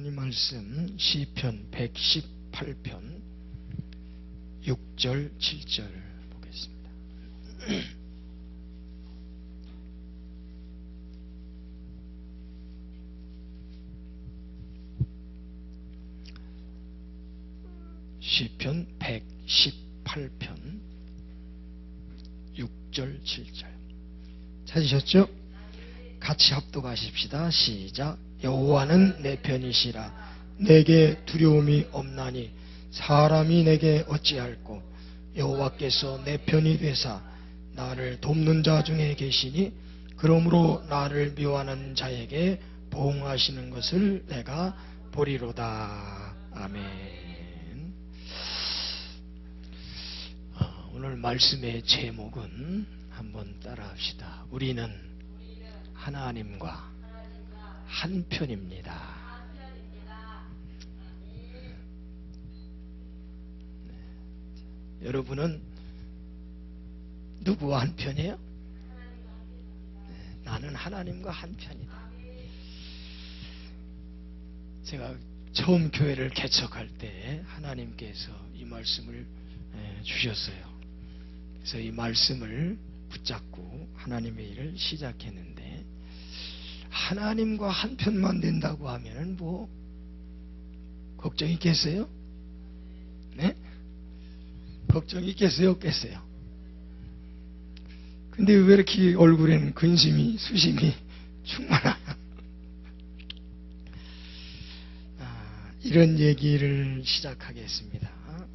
하나님 말씀 시편 118편 6절 7절 보겠습니다. 시편 118편 6절 7절 찾으셨죠? 같이 합독하십시다. 시작. 여호와는 내 편이시라. 내게 두려움이 없나니 사람이 내게 어찌할꼬. 여호와께서 내 편이 되사 나를 돕는 자 중에 계시니 그러므로 나를 미워하는 자에게 보응하시는 것을 내가 보리로다. 아멘. 오늘 말씀의 제목은 한번 따라합시다. 우리는 하나님과 한편입니다. 여러분은 누구와 한편이에요? 나는 하나님과 한편이다. 제가 처음 교회를 개척할 때 하나님께서 이 말씀을 주셨어요. 그래서 이 말씀을 붙잡고 하나님의 일을 시작했는데, 하나님과 한편만 된다고 하면은 뭐 걱정 있겠어요? 네? 걱정 있겠어요? 없겠어요? 근데 왜 이렇게 얼굴에는 근심이, 수심이 충만하나? 이런 얘기를 시작하겠습니다.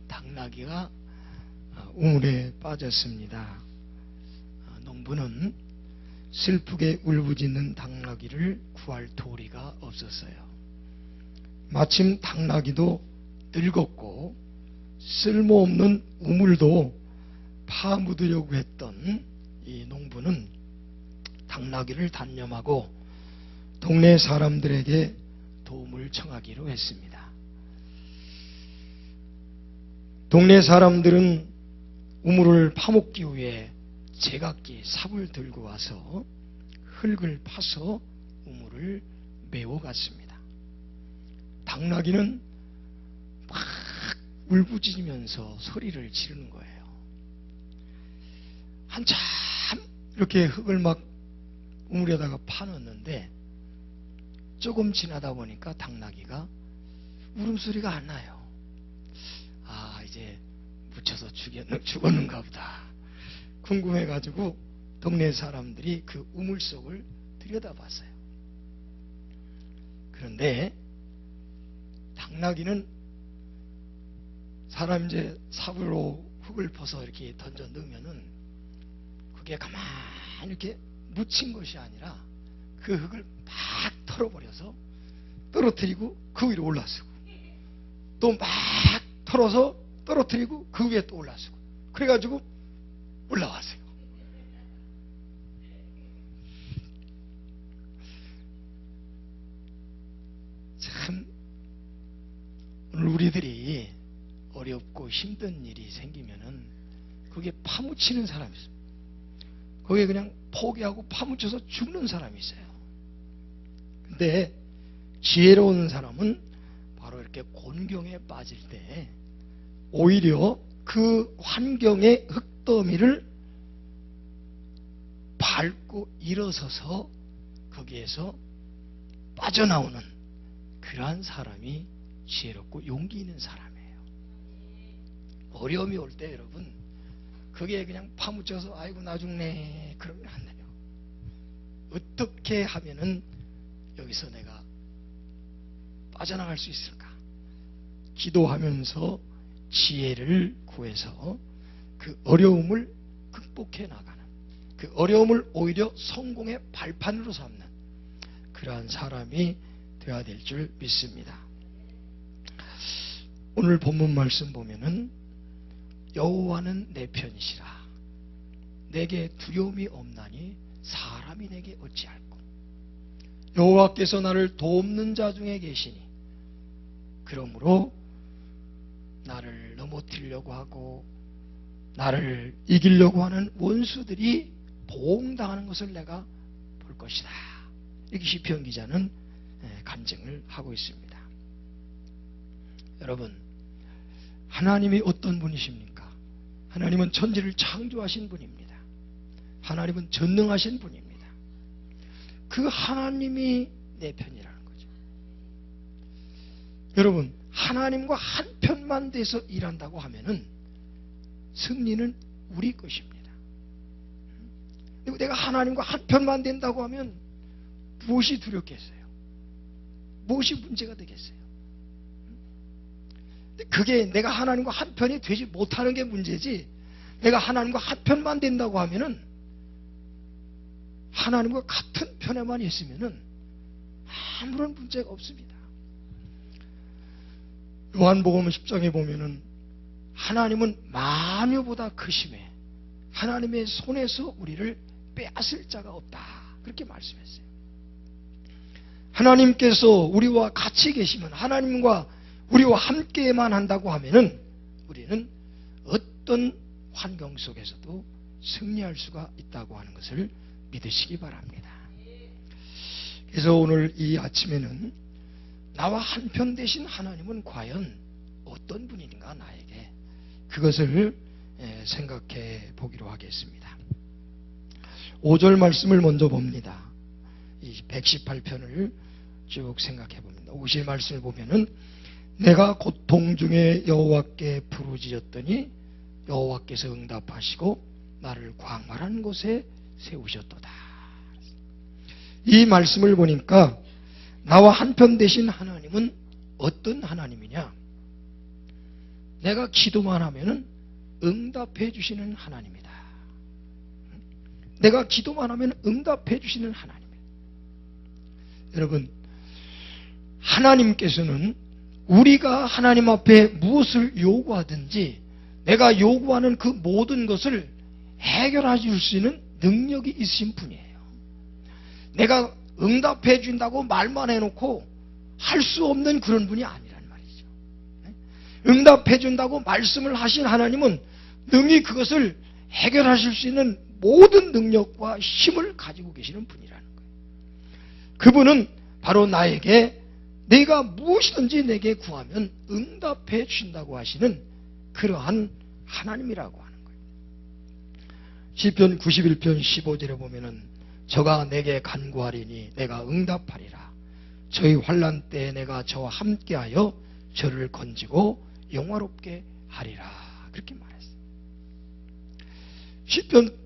당나귀가 우물에 빠졌습니다. 농부는 슬프게 울부짖는 당나귀를 구할 도리가 없었어요. 마침 당나귀도 늙었고 쓸모없는 우물도 파묻으려고 했던 이 농부는 당나귀를 단념하고 동네 사람들에게 도움을 청하기로 했습니다. 동네 사람들은 우물을 파묻기 위해 제각기 삽을 들고 와서 흙을 파서 우물을 메워갔습니다. 당나귀는 막 울부짖으면서 소리를 지르는 거예요. 한참 이렇게 흙을 막 우물에다가 파놓는데 조금 지나다 보니까 당나귀가 울음소리가 안 나요. 이제 묻혀서 죽었는가 보다 궁금해가지고 동네 사람들이 그 우물 속을 들여다봤어요. 그런데 당나귀는 사람 이제 삽으로 흙을 퍼서 이렇게 던져 넣으면은 그게 가만히 이렇게 묻힌 것이 아니라 그 흙을 막 털어버려서 떨어뜨리고 그 위로 올라서고, 또 막 털어서 떨어뜨리고 그 위에 또 올라서고, 그래가지고 올라왔어요. 참, 오늘 우리들이 어렵고 힘든 일이 생기면은 그게 파묻히는 사람이 있어요. 거기에 그냥 포기하고 파묻혀서 죽는 사람이 있어요. 근데 지혜로운 사람은 바로 이렇게 곤경에 빠질 때 오히려 그 환경의 흙더미를 밟고 일어서서 거기에서 빠져나오는 그러한 사람이 지혜롭고 용기 있는 사람이에요. 어려움이 올 때 여러분, 그게 그냥 파묻혀서 아이고 나 죽네 그러면 안 돼요. 어떻게 하면은 여기서 내가 빠져나갈 수 있을까? 기도하면서 지혜를 구해서 그 어려움을 극복해 나가는, 그 어려움을 오히려 성공의 발판으로 삼는 그러한 사람이 되어야 될 줄 믿습니다. 오늘 본문 말씀 보면은 여호와는 내 편이시라. 내게 두려움이 없나니 사람이 내게 어찌할꼬. 여호와께서 나를 돕는 자 중에 계시니 그러므로 나를 넘어뜨리려고 하고 나를 이기려고 하는 원수들이 보응당하는 것을 내가 볼 것이다. 이렇게 시편 기자는 간증을 하고 있습니다. 여러분, 하나님이 어떤 분이십니까? 하나님은 천지를 창조하신 분입니다. 하나님은 전능하신 분입니다. 그 하나님이 내 편이라는 거죠. 여러분, 하나님과 한편만 돼서 일한다고 하면은 승리는 우리 것입니다. 그리고 내가 하나님과 한편만 된다고 하면 무엇이 두렵겠어요? 무엇이 문제가 되겠어요? 그게 내가 하나님과 한편이 되지 못하는 게 문제지, 내가 하나님과 한편만 된다고 하면은 하나님과 같은 편에만 있으면은 아무런 문제가 없습니다. 요한복음 10장에 보면은 하나님은 마녀보다 크심에 하나님의 손에서 우리를 빼앗을 자가 없다, 그렇게 말씀했어요. 하나님께서 우리와 같이 계시면, 하나님과 우리와 함께만 한다고 하면은 우리는 어떤 환경 속에서도 승리할 수가 있다고 하는 것을 믿으시기 바랍니다. 그래서 오늘 이 아침에는 나와 한편 되신 하나님은 과연 어떤 분인가, 나에게 그것을 생각해 보기로 하겠습니다. 5절 말씀을 먼저 봅니다. 이 118편을 쭉 생각해 봅니다. 50 말씀을 보면은 내가 고통 중에 여호와께 부르짖었더니 여호와께서 응답하시고 나를 광활한 곳에 세우셨도다. 이 말씀을 보니까 나와 한편 되신 하나님은 어떤 하나님이냐? 내가 기도만 하면은 응답해 주시는 하나님이다. 내가 기도만 하면 응답해 주시는 하나님이다. 여러분, 하나님께서는 우리가 하나님 앞에 무엇을 요구하든지 내가 요구하는 그 모든 것을 해결해 줄 수 있는 능력이 있으신 분이에요. 내가 응답해 준다고 말만 해놓고 할 수 없는 그런 분이 아니란 말이죠. 응답해 준다고 말씀을 하신 하나님은 능히 그것을 해결하실 수 있는 모든 능력과 힘을 가지고 계시는 분이라는 거예요. 그분은 바로 나에게 내가 무엇이든지 내게 구하면 응답해 주신다고 하시는 그러한 하나님이라고 하는 거예요. 시편 91편 15절에 보면은 저가 내게 간구하리니 내가 응답하리라. 저희 환난 때에 내가 저와 함께하여 저를 건지고 영화롭게 하리라. 그렇게 말했어요. 시편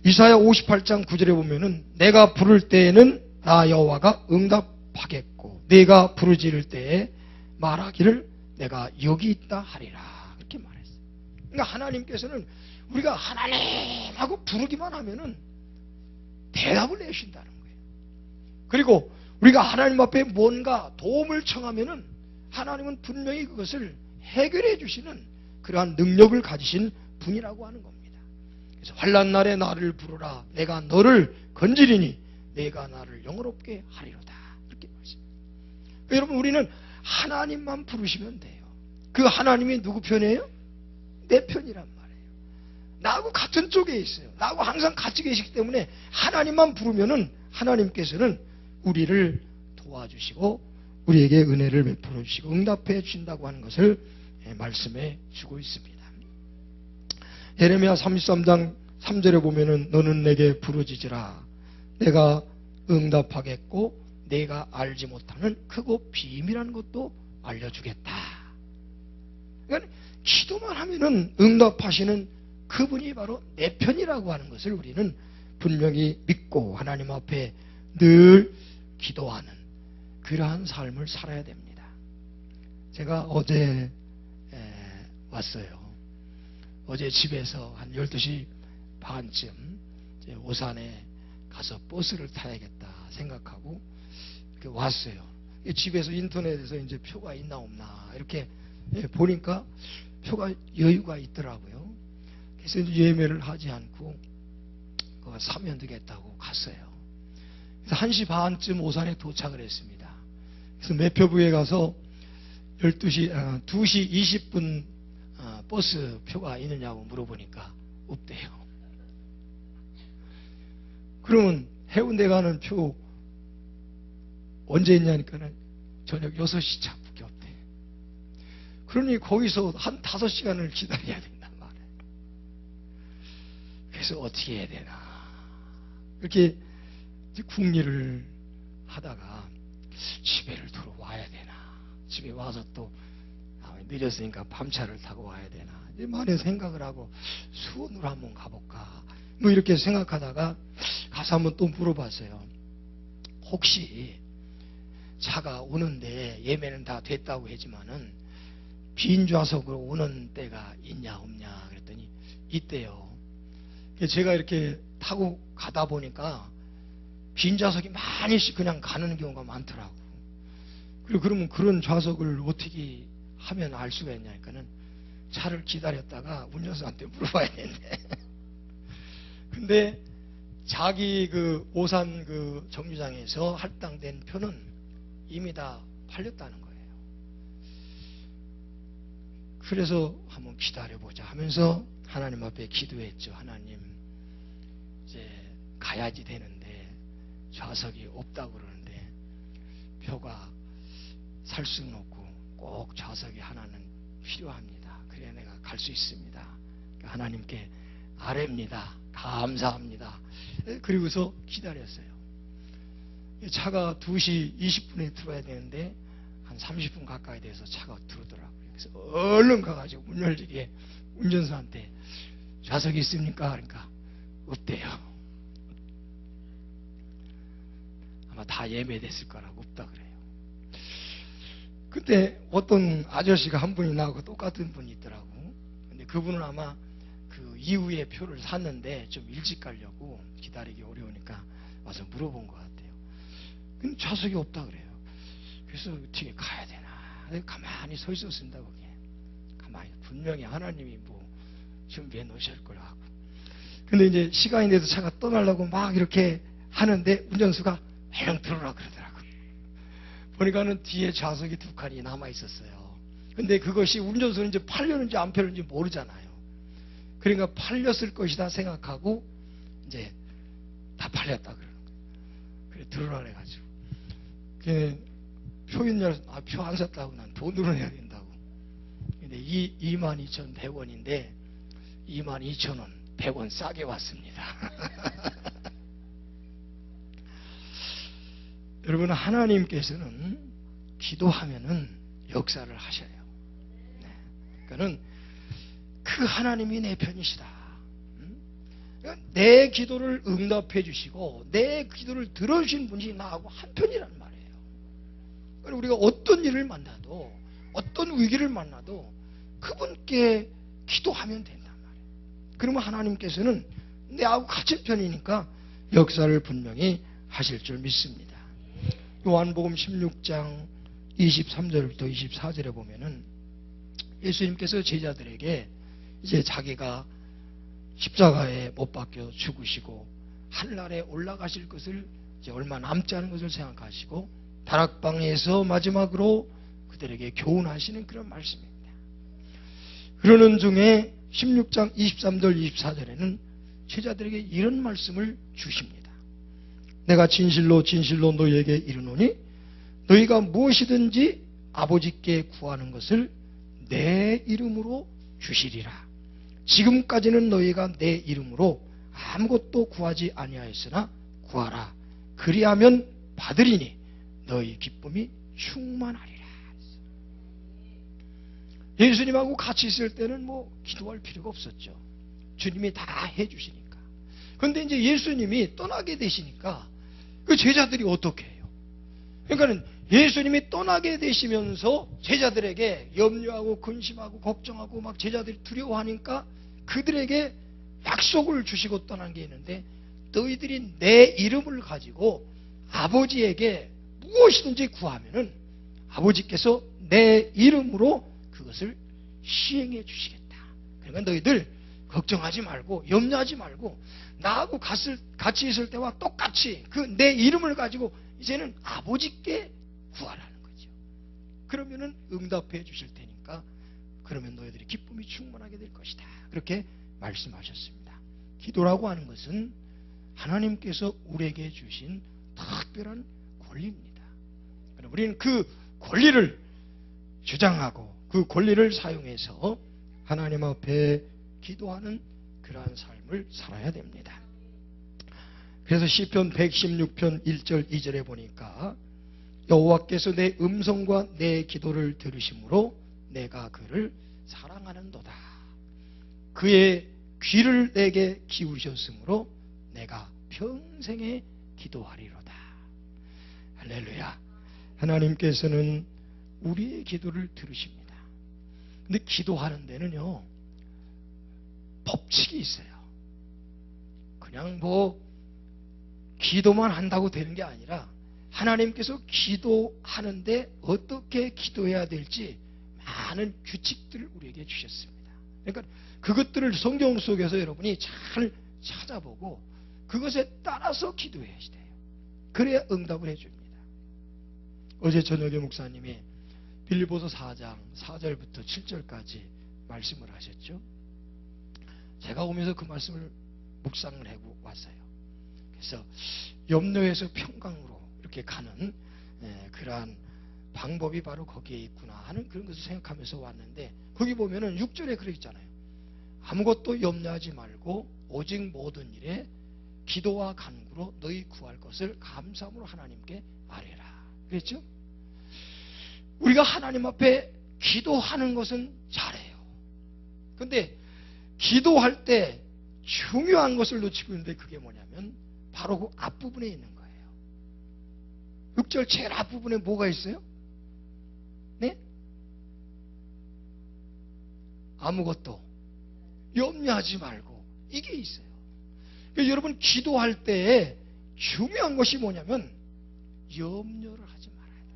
이사야 58장 9절에 보면은 내가 부를 때에는 나 여호와가 응답하겠고 내가 부르짖을 때에 말하기를 내가 여기 있다 하리라. 그렇게 말했어요. 그러니까 하나님께서는 우리가 하나님하고 부르기만 하면은 대답을 내주신다는 거예요. 그리고 우리가 하나님 앞에 뭔가 도움을 청하면은 하나님은 분명히 그것을 해결해 주시는 그러한 능력을 가지신 분이라고 하는 겁니다. 그래서 환난 날에 나를 부르라. 내가 너를 건지리니 내가 나를 영화롭게 하리로다. 이렇게 말씀합니다. 그러니까 여러분, 우리는 하나님만 부르시면 돼요. 그 하나님이 누구 편이에요? 내 편이란 말이에요. 나하고 같은 쪽에 있어요. 나하고 항상 같이 계시기 때문에 하나님만 부르면은 하나님께서는 우리를 도와주시고 우리에게 은혜를 베풀어 주시고 응답해 주신다고 하는 것을 말씀해 주고 있습니다. 예레미야 33장 3절에 보면은 너는 내게 부르짖으라. 내가 응답하겠고 내가 알지 못하는 크고 비밀한 것도 알려주겠다. 그러니까 기도만 하면은 응답하시는 그분이 바로 내 편이라고 하는 것을 우리는 분명히 믿고 하나님 앞에 늘 기도하는 그러한 삶을 살아야 됩니다. 제가 어제 왔어요. 어제 집에서 한 12시 반쯤 오산에 가서 버스를 타야겠다 생각하고 이렇게 왔어요. 집에서 인터넷에서 이제 표가 있나 없나 이렇게 보니까 표가 여유가 있더라고요. 그래서 이제 예매를 하지 않고 그거 사면 되겠다고 갔어요. 그래서 1시 반쯤 오산에 도착을 했습니다. 그래서 매표부에 가서 2시 20분 버스 표가 있느냐고 물어보니까 없대요. 그러면 해운대 가는 표 언제 있냐니까는 저녁 6시 차밖에 없대. 그러니 거기서 한 5시간을 기다려야 된단 말이에요. 그래서 어떻게 해야 되나. 이렇게 궁리를 하다가 집에를 들어와야 되나. 집에 와서 또 늦었으니까 밤차를 타고 와야 되나. 많은 생각을 하고 수원으로 한번 가볼까. 뭐 이렇게 생각하다가 가서 한번 또 물어봤어요. 혹시 차가 오는데 예매는 다 됐다고 했지만은 빈 좌석으로 오는 때가 있냐 없냐 그랬더니 있대요. 제가 이렇게 타고 가다 보니까 빈 좌석이 많이씩 그냥 가는 경우가 많더라고. 그리고 그러면 그런 좌석을 어떻게 하면 알 수가 있냐니까는 차를 기다렸다가 운전수한테 물어봐야 되는데 근데 자기 그 오산 그 정류장에서 할당된 표는 이미 다 팔렸다는 거예요. 그래서 한번 기다려보자 하면서 하나님 앞에 기도했죠. 하나님, 이제 가야지 되는데 좌석이 없다고 그러는데 표가 살 수는 없고 꼭 좌석이 하나는 필요합니다. 그래야 내가 갈 수 있습니다. 하나님께 아뢰입니다. 감사합니다. 그리고서 기다렸어요. 차가 2시 20분에 들어와야 되는데 한 30분 가까이 돼서 차가 들어오더라고요. 그래서 얼른 가가지고 문 열리게 운전수한테 좌석이 있습니까? 그러니까 없대요. 아마 다 예매됐을 거라고 없다 그래요. 그때 어떤 아저씨가 한 분이 나하고 똑같은 분이 있더라고. 근데 그분은 아마 그 이후에 표를 샀는데 좀 일찍 가려고 기다리기 어려우니까 와서 물어본 것 같아요. 근데 좌석이 없다 그래요. 그래서 어떻게 가야 되나. 가만히 서 있었습니다. 거기에 가만히 분명히 하나님이 뭐 준비해 놓으실 걸 하고. 근데 이제 시간이 돼서 차가 떠나려고 막 이렇게 하는데 운전수가 얼른 들어오라 그러더라고. 보니까는 뒤에 좌석이 2칸이 남아 있었어요. 근데 그것이 운전수는 이제 팔렸는지 안 팔렸는지 모르잖아요. 그러니까 팔렸을 것이다 생각하고 이제 다 팔렸다 그러는 거예요. 그래 들어라 해가지고 표 있냐? 표 안 샀다고. 난 돈으로 내야 된다고. 근데 22,100원인데 22,000원 100원 싸게 왔습니다. 여러분, 하나님께서는 기도하면은 역사를 하셔요. 네. 그러니까는 그 하나님이 내 편이시다. 그러니까 내 기도를 응답해 주시고 내 기도를 들어주신 분이 나하고 한 편이란 말이에요. 그러니까 우리가 어떤 일을 만나도 어떤 위기를 만나도 그분께 기도하면 된단 말이에요. 그러면 하나님께서는 내하고 같은 편이니까 역사를 분명히 하실 줄 믿습니다. 요한복음 16장 23절부터 24절에 보면은 예수님께서 제자들에게 이제 자기가 십자가에 못 박혀 죽으시고 하늘나라에 올라가실 것을 이제 얼마 남지 않은 것을 생각하시고 다락방에서 마지막으로 그들에게 교훈하시는 그런 말씀입니다. 그러는 중에 16장 23절 24절에는 제자들에게 이런 말씀을 주십니다. 내가 진실로 진실로 너희에게 이르노니 너희가 무엇이든지 아버지께 구하는 것을 내 이름으로 주시리라. 지금까지는 너희가 내 이름으로 아무것도 구하지 아니하였으나 구하라. 그리하면 받으리니 너희 기쁨이 충만하리라. 예수님하고 같이 있을 때는 뭐 기도할 필요가 없었죠. 주님이 다 해주시니까. 그런데 이제 예수님이 떠나게 되시니까 그 제자들이 어떻게 해요? 그러니까는 예수님이 떠나게 되시면서 제자들에게 염려하고 근심하고 걱정하고 막 제자들이 두려워하니까 그들에게 약속을 주시고 떠난 게 있는데 너희들이 내 이름을 가지고 아버지에게 무엇이든지 구하면은 아버지께서 내 이름으로 그것을 시행해 주시겠다. 그러니까 너희들 걱정하지 말고 염려하지 말고 나하고 같이 있을 때와 똑같이 그 내 이름을 가지고 이제는 아버지께 구하라는 거죠. 그러면은 응답해 주실 테니까 그러면 너희들이 기쁨이 충만하게 될 것이다. 그렇게 말씀하셨습니다. 기도라고 하는 것은 하나님께서 우리에게 주신 특별한 권리입니다. 우리는 그 권리를 주장하고 그 권리를 사용해서 하나님 앞에 기도하는 그러한 삶을 살아야 됩니다. 그래서 시편 116편 1절 2절에 보니까 여호와께서 내 음성과 내 기도를 들으심으로 내가 그를 사랑하는도다. 그의 귀를 내게 기울이셨으므로 내가 평생에 기도하리로다. 할렐루야. 하나님께서는 우리의 기도를 들으십니다. 근데 기도하는 데는요, 법칙이 있어요. 그냥 기도만 한다고 되는 게 아니라 하나님께서 기도하는데 어떻게 기도해야 될지 많은 규칙들을 우리에게 주셨습니다. 그러니까 그것들을 성경 속에서 여러분이 잘 찾아보고 그것에 따라서 기도해야 돼요. 그래야 응답을 해줍니다. 어제 저녁에 목사님이 빌립보서 4장 4절부터 7절까지 말씀을 하셨죠. 제가 오면서 그 말씀을 묵상을 하고 왔어요. 그래서 염려에서 평강으로 이렇게 가는 그러한 방법이 바로 거기에 있구나 하는 그런 것을 생각하면서 왔는데, 거기 보면은 6절에 그렇게 있잖아요. 아무것도 염려하지 말고 오직 모든 일에 기도와 간구로 너희 구할 것을 감사함으로 하나님께 아뢰라. 그랬죠? 우리가 하나님 앞에 기도하는 것은 잘해요. 근데 기도할 때 중요한 것을 놓치고 있는데 그게 뭐냐면 바로 그 앞부분에 있는 거예요. 6절 제일 앞부분에 뭐가 있어요? 네? 아무것도 염려하지 말고 이게 있어요. 그러니까 여러분 기도할 때 중요한 것이 뭐냐면 염려를 하지 말아야 돼요.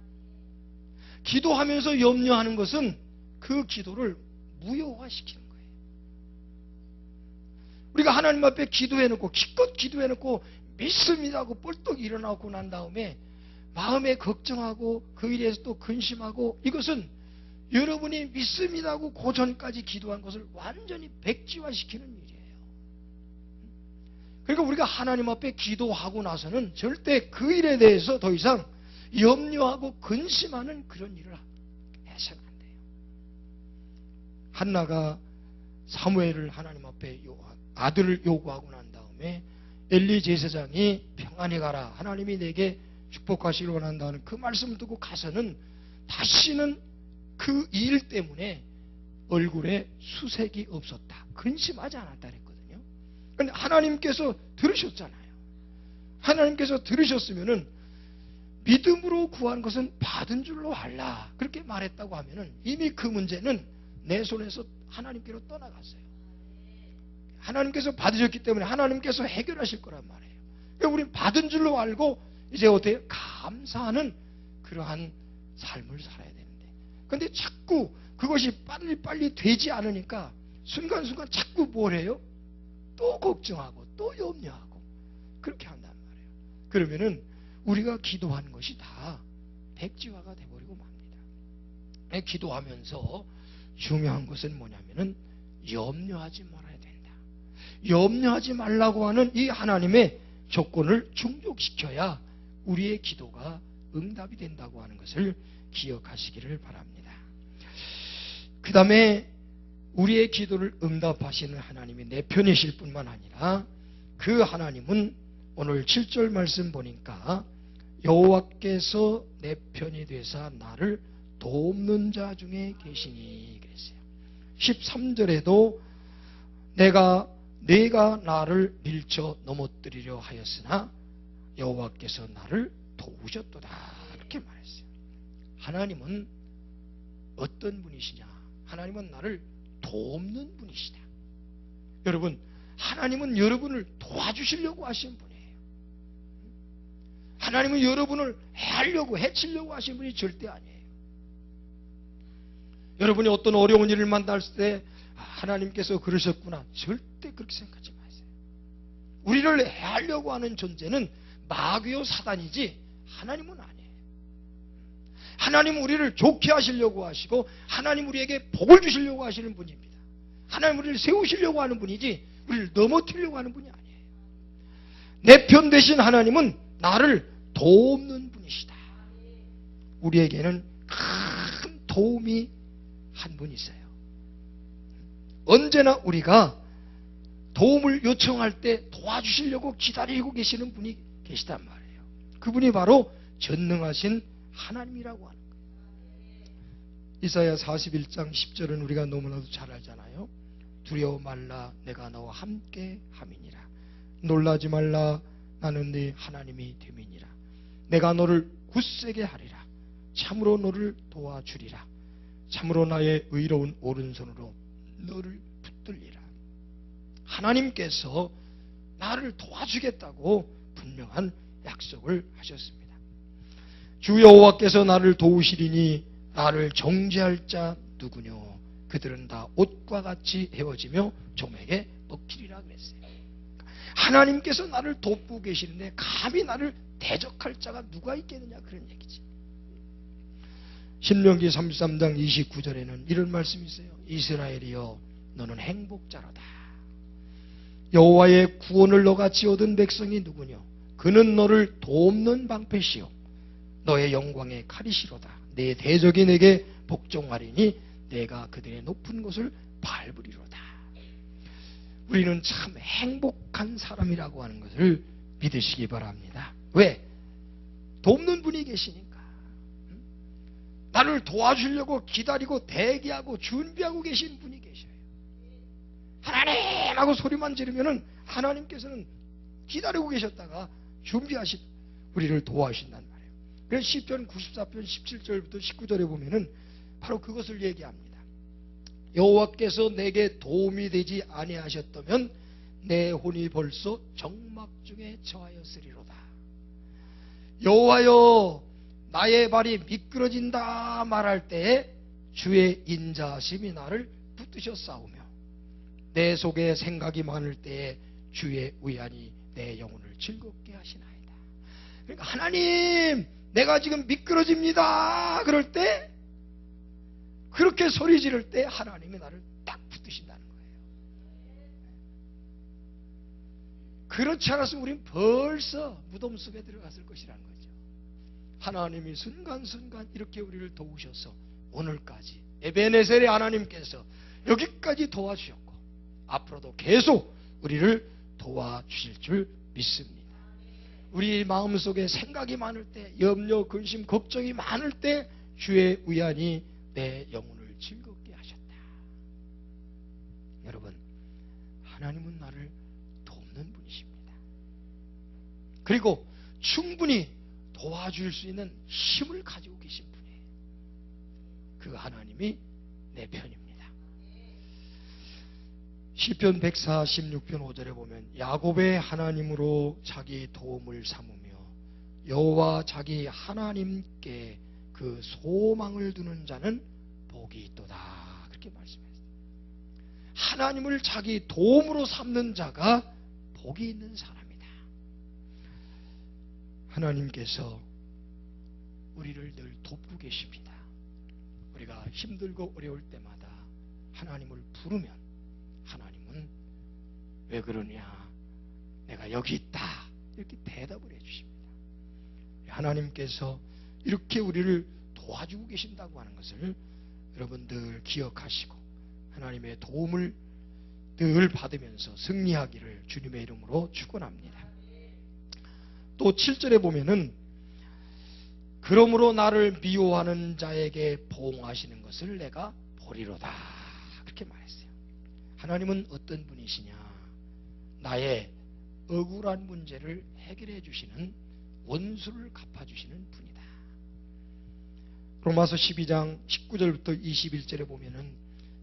기도하면서 염려하는 것은 그 기도를 무효화시키는 거예요. 우리가 하나님 앞에 기도해놓고 기껏 기도해놓고 믿습니다 하고 뻘떡 일어나고 난 다음에 마음에 걱정하고 그 일에서 또 근심하고, 이것은 여러분이 믿습니다 하고 그 전까지 기도한 것을 완전히 백지화시키는 일이에요. 그러니까 우리가 하나님 앞에 기도하고 나서는 절대 그 일에 대해서 더 이상 염려하고 근심하는 그런 일을 해서는 안 돼요. 한나가 사무엘을 하나님 앞에 아들을 요구하고 난 다음에 엘리 제사장이 평안히 가라, 하나님이 내게 축복하시기를 원한다는 그 말씀을 듣고 가서는 다시는 그 일 때문에 얼굴에 수색이 없었다, 근심하지 않았다 그랬거든요. 그런데 하나님께서 들으셨잖아요. 하나님께서 들으셨으면은 믿음으로 구한 것은 받은 줄로 알라 그렇게 말했다고 하면은 이미 그 문제는 내 손에서 하나님께로 떠나갔어요. 하나님께서 받으셨기 때문에 하나님께서 해결하실 거란 말이에요. 그러니까 우리는 받은 줄로 알고 이제 어떻게 감사하는 그러한 삶을 살아야 되는데, 그런데 자꾸 그것이 빨리 되지 않으니까 순간순간 자꾸 뭘 해요? 또 걱정하고 또 염려하고 그렇게 한단 말이에요. 그러면은 우리가 기도하는 것이 다 백지화가 돼버리고 맙니다. 기도하면서 중요한 것은 뭐냐면은 염려하지 말아야 된다. 염려하지 말라고 하는 이 하나님의 조건을 충족시켜야 우리의 기도가 응답이 된다고 하는 것을 기억하시기를 바랍니다. 그 다음에 우리의 기도를 응답하시는 하나님이 내 편이실 뿐만 아니라 그 하나님은 오늘 7절 말씀 보니까 여호와께서 내 편이 되사 나를 돕는 자 중에 계시니 그랬어요. 13절에도 내가 나를 밀쳐 넘어뜨리려 하였으나 여호와께서 나를 도우셨도다 그렇게 말했어요. 하나님은 어떤 분이시냐? 하나님은 나를 돕는 분이시다. 여러분, 하나님은 여러분을 도와주시려고 하신 분이에요. 하나님은 여러분을 해하려고 해치려고 하신 분이 절대 아니에요. 여러분이 어떤 어려운 일을 만났을 때 하나님께서 그러셨구나, 절대 그렇게 생각하지 마세요. 우리를 해하려고 하는 존재는 마귀요 사단이지 하나님은 아니에요. 하나님은 우리를 좋게 하시려고 하시고 하나님 우리에게 복을 주시려고 하시는 분입니다. 하나님 우리를 세우시려고 하는 분이지 우리를 넘어뜨리려고 하는 분이 아니에요. 내 편 되신 하나님은 나를 돕는 분이시다. 우리에게는 큰 도움이 한 분 있어요. 언제나 우리가 도움을 요청할 때 도와주시려고 기다리고 계시는 분이 계시단 말이에요. 그분이 바로 전능하신 하나님이라고 하는 거예요. 이사야 41장 10절은 우리가 너무나도 잘 알잖아요. 두려워 말라, 내가 너와 함께 함이니라. 놀라지 말라, 나는 네 하나님이 됨이니라. 내가 너를 굳세게 하리라. 참으로 너를 도와주리라. 참으로 나의 의로운 오른손으로 너를 붙들리라. 하나님께서 나를 도와주겠다고 분명한 약속을 하셨습니다. 주 여호와께서 나를 도우시리니 나를 정죄할 자 누구뇨? 그들은 다 옷과 같이 헤어지며 좀에게 먹히리라 그랬어요. 하나님께서 나를 돕고 계시는데 감히 나를 대적할 자가 누가 있겠느냐, 그런 얘기지. 신명기 33장 29절에는 이런 말씀이 있어요. 이스라엘이여, 너는 행복자로다. 여호와의 구원을 너같이 얻은 백성이 누구뇨? 그는 너를 돕는 방패시요 너의 영광의 칼이시로다. 내 대적이 내게 복종하리니 내가 그들의 높은 곳을 밟으리로다. 우리는 참 행복한 사람이라고 하는 것을 믿으시기 바랍니다. 왜? 돕는 분이 계시니까. 나를 도와주려고 기다리고 대기하고 준비하고 계신 분이 계셔요. 하나님 하고 소리만 지르면은 하나님께서는 기다리고 계셨다가 준비하신 우리를 도와주신단 말이에요. 그래서 시편 94편 17절부터 19절에 보면은 바로 그것을 얘기합니다. 여호와께서 내게 도움이 되지 아니하셨다면 내 혼이 벌써 정막 중에 처하였으리로다. 여호와여, 나의 발이 미끄러진다 말할 때에 주의 인자하심이 나를 붙드셨사오며 내 속에 생각이 많을 때에 주의 의안이 내 영혼을 즐겁게 하시나이다. 그러니까 하나님, 내가 지금 미끄러집니다 그럴 때, 그렇게 소리 지를 때 하나님이 나를 딱 붙드신다는 거예요. 그렇지 않았으면 우린 벌써 무덤 속에 들어갔을 것이라는 거죠. 하나님이 순간순간 이렇게 우리를 도우셔서 오늘까지 에베네셀의 하나님께서 여기까지 도와주셨고 앞으로도 계속 우리를 도와주실 줄 믿습니다. 우리 마음속에 생각이 많을 때, 염려, 근심, 걱정이 많을 때 주의 의안이 내 영혼을 즐겁게 하셨다. 여러분, 하나님은 나를 돕는 분이십니다. 그리고 충분히 도와줄 수 있는 힘을 가지고 계신 분이에요. 그 하나님이 내 편입니다. 시편 146편 5절에 보면 야곱의 하나님으로 자기 도움을 삼으며 여호와 자기 하나님께 그 소망을 두는 자는 복이 있도다. 그렇게 말씀했어요. 하나님을 자기 도움으로 삼는 자가 복이 있는 사람이다. 하나님께서 우리를 늘 돕고 계십니다. 우리가 힘들고 어려울 때마다 하나님을 부르면 하나님은 왜 그러냐? 내가 여기 있다. 이렇게 대답을 해주십니다. 하나님께서 이렇게 우리를 도와주고 계신다고 하는 것을 여러분들 기억하시고 하나님의 도움을 늘 받으면서 승리하기를 주님의 이름으로 축원합니다. 또 7절에 보면은 그러므로 나를 미워하는 자에게 보응하시는 것을 내가 보리로다. 그렇게 말했어요. 하나님은 어떤 분이시냐? 나의 억울한 문제를 해결해 주시는, 원수를 갚아주시는 분이다. 로마서 12장 19절부터 21절에 보면은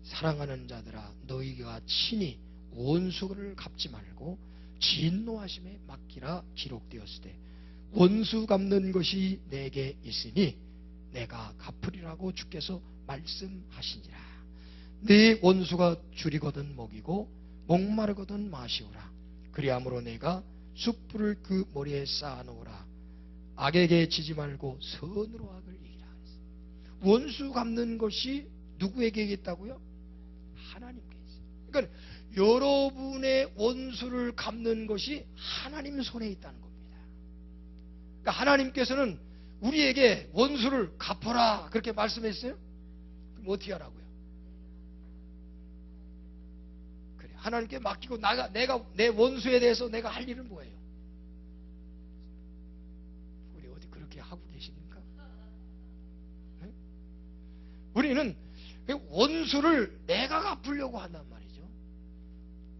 사랑하는 자들아, 너희가 친히 원수를 갚지 말고 진노하심에 맡기라 기록되었을 때 원수 갚는 것이 내게 있으니 내가 갚으리라고 주께서 말씀하시니라. 네 원수가 줄이거든 먹이고 목마르거든 마시오라. 그리함으로 내가 숯불을 그 머리에 쌓아놓으라. 악에게 지지 말고 선으로 악을 이기라. 원수 갚는 것이 누구에게 있다고요? 하나님께 있어요. 그러니까 여러분의 원수를 갚는 것이 하나님 손에 있다는 겁니다. 그러니까 하나님께서는 우리에게 원수를 갚아라 그렇게 말씀했어요. 그럼 어떻게 하라고요? 하나님께 맡기고 내가 내 원수에 대해서 내가 할 일은 뭐예요? 우리 어디 그렇게 하고 계십니까? 네? 우리는 원수를 내가 갚으려고 한단 말이죠.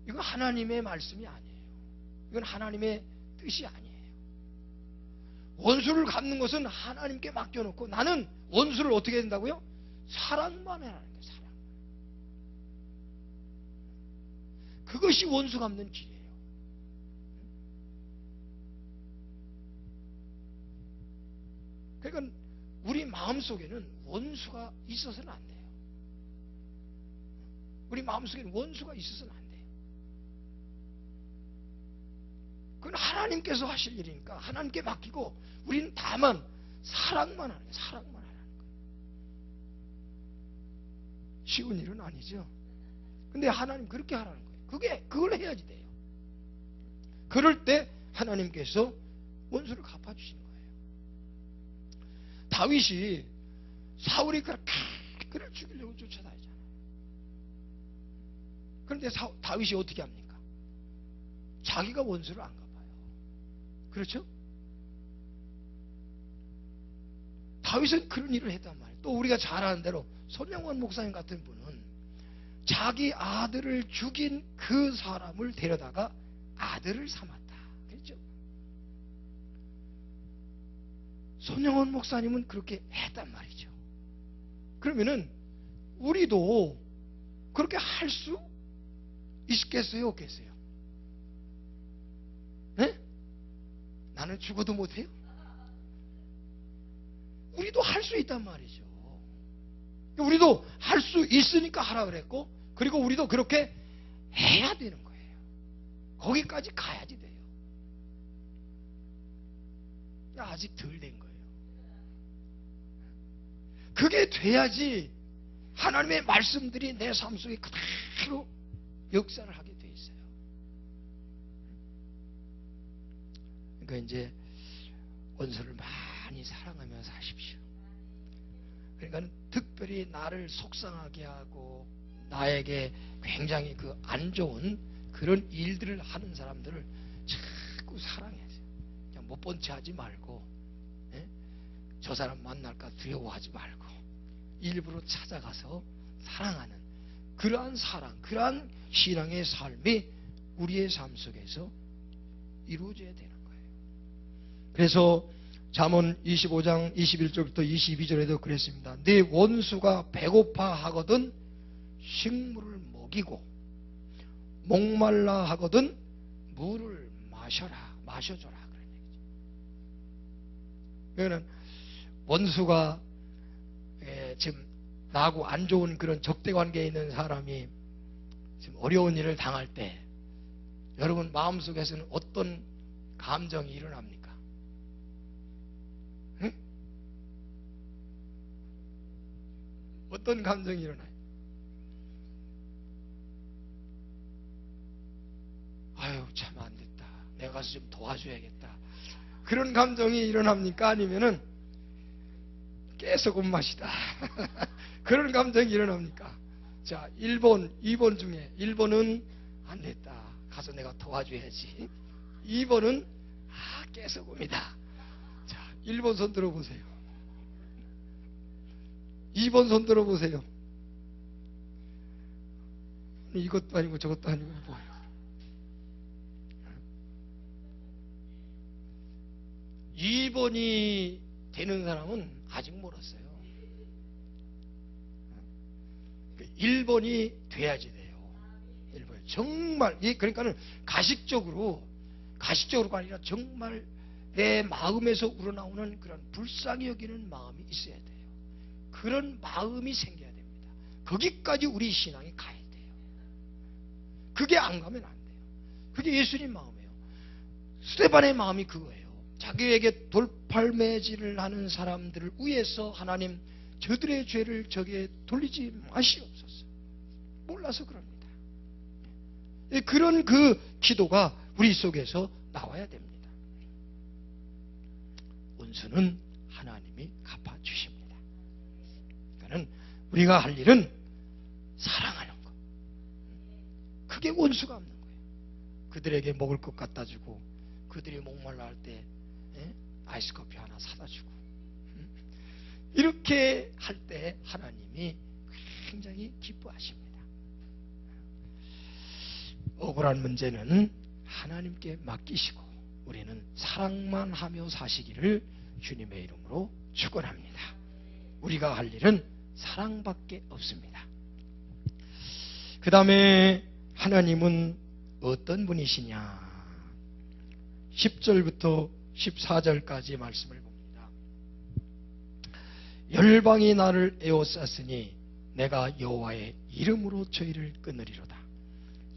이건 하나님의 말씀이 아니에요. 이건 하나님의 뜻이 아니에요. 원수를 갚는 것은 하나님께 맡겨놓고 나는 원수를 어떻게 해야 된다고요? 사랑만 해라는 거예요. 사랑. 그것이 원수 갚는 길이에요. 그러니까 우리 마음속에는 원수가 있어서는 안 돼요. 우리 마음속에는 원수가 있어서는 안 돼요. 그건 하나님께서 하실 일이니까 하나님께 맡기고 우리는 다만 사랑만 하는 거예요. 사랑만 하는 거예요. 쉬운 일은 아니죠. 근데 하나님 그렇게 하라는 거예요. 그걸 해야지 돼요. 그럴 때 하나님께서 원수를 갚아주시는 거예요. 다윗이 사울이 그를 죽이려고 쫓아다니잖아요. 그런데 다윗이 어떻게 합니까? 자기가 원수를 안 갚아요. 그렇죠? 다윗은 그런 일을 했단 말이에요. 또 우리가 잘 아는 대로 손영원 목사님 같은 분은 자기 아들을 죽인 그 사람을 데려다가 아들을 삼았다. 그렇죠? 손영원 목사님은 그렇게 했단 말이죠. 그러면은 우리도 그렇게 할 수 있겠어요? 없겠어요? 네? 나는 죽어도 못해요? 우리도 할 수 있단 말이죠. 우리도 할 수 있으니까 하라 그랬고, 그리고 우리도 그렇게 해야 되는 거예요. 거기까지 가야지 돼요. 아직 덜 된 거예요. 그게 돼야지 하나님의 말씀들이 내 삶 속에 그대로 역사를 하게 돼 있어요. 그러니까 이제 원수를 많이 사랑하며 사십시오. 그러니까 특별히 나를 속상하게 하고 나에게 굉장히 그 안 좋은 그런 일들을 하는 사람들을 자꾸 사랑해야 돼요. 그냥 못 본 채 하지 말고, 저 사람 만날까 두려워하지 말고 일부러 찾아가서 사랑하는 그러한 사랑, 그러한 신앙의 삶이 우리의 삶 속에서 이루어져야 되는 거예요. 그래서 잠언 25장 21절부터 22절에도 그랬습니다. 네 원수가 배고파 하거든 식물을 먹이고 목말라 하거든 물을 마셔줘라 그런 얘기죠. 그러니까 원수가 지금 나하고 안 좋은 그런 적대 관계에 있는 사람이 지금 어려운 일을 당할 때 여러분 마음속에서는 어떤 감정이 일어납니까? 응? 어떤 감정이 일어나요? 아유 참 안됐다, 내가 가서 좀 도와줘야겠다, 그런 감정이 일어납니까? 아니면은 깨소금 맛이다 그런 감정이 일어납니까? 자, 1번, 2번 중에 1번은 안됐다, 가서 내가 도와줘야지. 2번은 깨소금이다. 자, 1번 손 들어보세요. 2번 손 들어보세요. 이것도 아니고 저것도 아니고 뭐예요? 2번이 되는 사람은 아직 멀었어요. 1번이 돼야지 돼요. 1번. 정말, 그러니까는 가식적으로가 아니라 정말 내 마음에서 우러나오는 그런 불쌍히 여기는 마음이 있어야 돼요. 그런 마음이 생겨야 됩니다. 거기까지 우리 신앙이 가야 돼요. 그게 안 가면 안 돼요. 그게 예수님 마음이에요. 스데반의 마음이 그거예요. 자기에게 돌팔매질을 하는 사람들을 위해서 하나님 저들의 죄를 저게 돌리지 마시옵소서. 몰라서 그럽니다. 그런 그 기도가 우리 속에서 나와야 됩니다. 원수는 하나님이 갚아주십니다. 그러니까 우리가 할 일은 사랑하는 것. 크게 원수가 없는 거예요. 그들에게 먹을 것 갖다 주고, 그들이 목말라 할 때 아이스 커피 하나 사다 주고, 이렇게 할 때 하나님이 굉장히 기뻐하십니다. 억울한 문제는 하나님께 맡기시고 우리는 사랑만 하며 사시기를 주님의 이름으로 축원합니다. 우리가 할 일은 사랑밖에 없습니다. 그 다음에 하나님은 어떤 분이시냐? 10절부터 14절까지 말씀을 봅니다. 열방이 나를 에워쌌으니 내가 여호와의 이름으로 저희를 끊으리로다.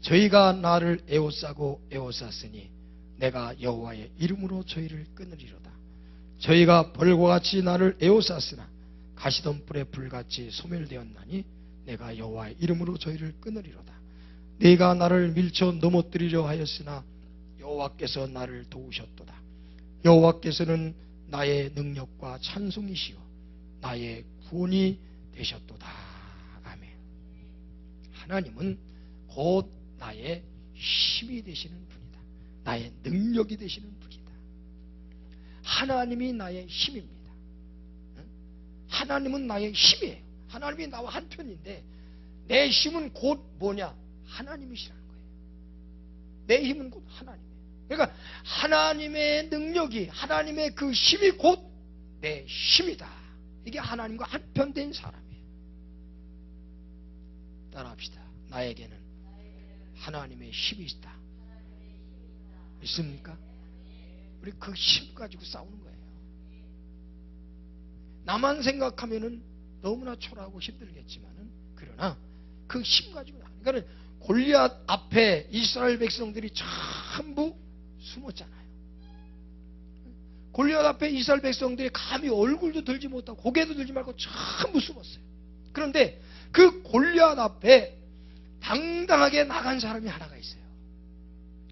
저희가 나를 에워싸고 에워쌌으니 내가 여호와의 이름으로 저희를 끊으리로다. 저희가 벌과 같이 나를 에워쌌으나 가시던 뿔에 불같이 소멸되었나니 내가 여호와의 이름으로 저희를 끊으리로다. 네가 나를 밀쳐 넘어뜨리려 하였으나 여호와께서 나를 도우셨도다. 여호와께서는 나의 능력과 찬송이시요 나의 구원이 되셨도다. 아멘. 하나님은 곧 나의 힘이 되시는 분이다. 나의 능력이 되시는 분이다. 하나님이 나의 힘입니다. 하나님은 나의 힘이에요. 하나님이 나와 한편인데 내 힘은 곧 뭐냐? 하나님이시라는 거예요. 내 힘은 곧 하나님이에요. 그러니까 하나님의 능력이, 하나님의 그 힘이 곧 내 힘이다. 이게 하나님과 한편된 사람이에요. 따라합시다. 나에게는 하나님의 힘이 있다. 있습니까? 우리 그 힘 가지고 싸우는 거예요. 나만 생각하면은 너무나 초라하고 힘들겠지만은, 그러나 그 힘 가지고 나가는. 그러니까 골리앗 앞에 이스라엘 백성들이 전부 숨었잖아요. 골리앗 앞에 이스라엘 백성들이 감히 얼굴도 들지 못하고 고개도 들지 말고 전부 숨었어요. 그런데 그 골리앗 앞에 당당하게 나간 사람이 하나가 있어요.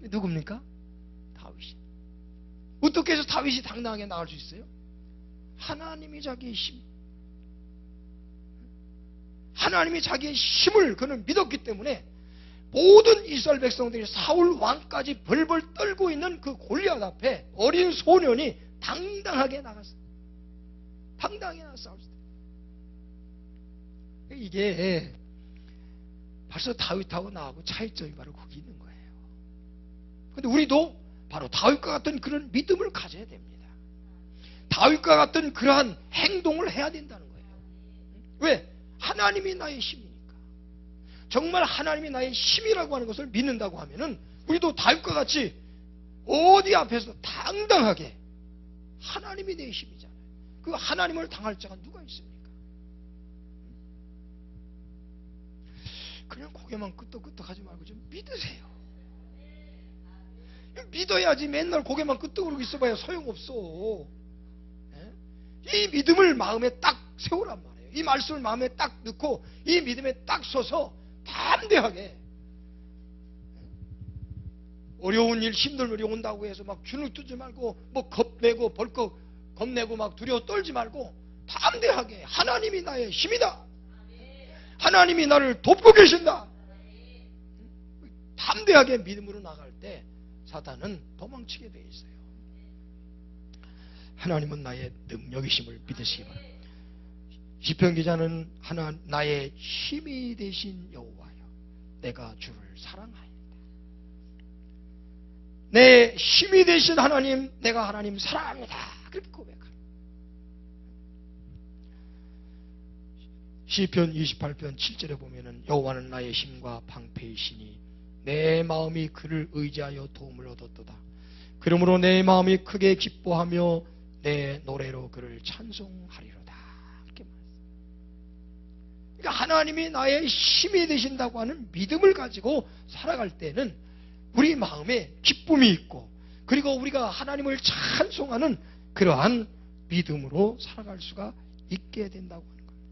누굽니까? 다윗이. 어떻게 해서 다윗이 당당하게 나갈 수 있어요? 하나님이 자기의 힘, 하나님이 자기의 힘을 그는 믿었기 때문에 모든 이스라엘 백성들이 사울 왕까지 벌벌 떨고 있는 그 골리앗 앞에 어린 소년이 당당하게 나갔어요. 당당하게 나갔어요. 이게 벌써 다윗하고 나하고 차이점이 바로 거기 있는 거예요. 그런데 우리도 바로 다윗과 같은 그런 믿음을 가져야 됩니다. 다윗과 같은 그러한 행동을 해야 된다는 거예요. 왜? 하나님이 나의 힘이니까. 정말 하나님이 나의 힘이라고 하는 것을 믿는다고 하면은 우리도 다윗과 같이 어디 앞에서 당당하게 하나님이 내 힘이잖아요. 그 하나님을 당할 자가 누가 있습니까? 그냥 고개만 끄덕끄덕 하지 말고 좀 믿으세요. 믿어야지. 맨날 고개만 끄덕거리고 있어봐야 소용없어. 이 믿음을 마음에 딱 세우란 말이에요. 이 말씀을 마음에 딱 넣고 이 믿음에 딱 서서 담대하게, 어려운 일, 힘든 일이 온다고 해서 막 주눅 들지 말고 뭐 겁내고 벌컥 겁내고 막 두려워 떨지 말고 담대하게 하나님이 나의 힘이다. 하나님이 나를 돕고 계신다. 담대하게 믿음으로 나갈 때 사탄은 도망치게 돼 있어요. 하나님은 나의 능력이심을 믿으시기 바랍니다. 시편 기자는 나의 힘이 되신 여호와여 내가 주를 사랑하리이다. 내 힘이 되신 하나님, 내가 하나님 사랑합니다. 그렇게 고백합니다. 시편 28편 7절에 보면은 여호와는 나의 힘과 방패이시니 내 마음이 그를 의지하여 도움을 얻었도다. 그러므로 내 마음이 크게 기뻐하며 내 노래로 그를 찬송하리로다. 이렇게 말했어요. 그러니까 하나님이 나의 힘이 되신다고 하는 믿음을 가지고 살아갈 때는 우리 마음에 기쁨이 있고, 그리고 우리가 하나님을 찬송하는 그러한 믿음으로 살아갈 수가 있게 된다고 하는 겁니다.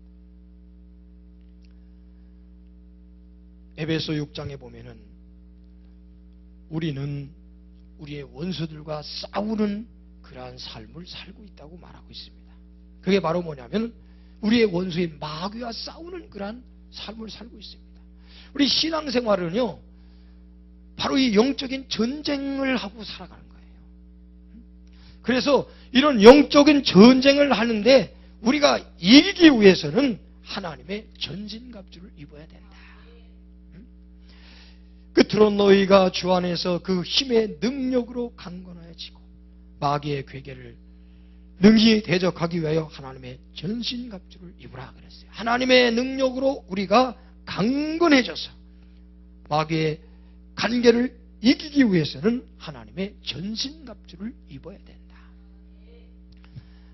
에베소 6장에 보면은 우리는 우리의 원수들과 싸우는 그러한 삶을 살고 있다고 말하고 있습니다. 그게 바로 뭐냐면 우리의 원수인 마귀와 싸우는 그러한 삶을 살고 있습니다. 우리 신앙생활은요, 바로 이 영적인 전쟁을 하고 살아가는 거예요. 그래서 이런 영적인 전쟁을 하는데 우리가 이기기 위해서는 하나님의 전신갑주를 입어야 된다. 끝으로 너희가 주 안에서 그 힘의 능력으로 강건하여지고 마귀의 괴계를 능히 대적하기 위하여 하나님의 전신갑주를 입으라 그랬어요. 하나님의 능력으로 우리가 강건해져서 마귀의 관계를 이기기 위해서는 하나님의 전신갑주를 입어야 된다.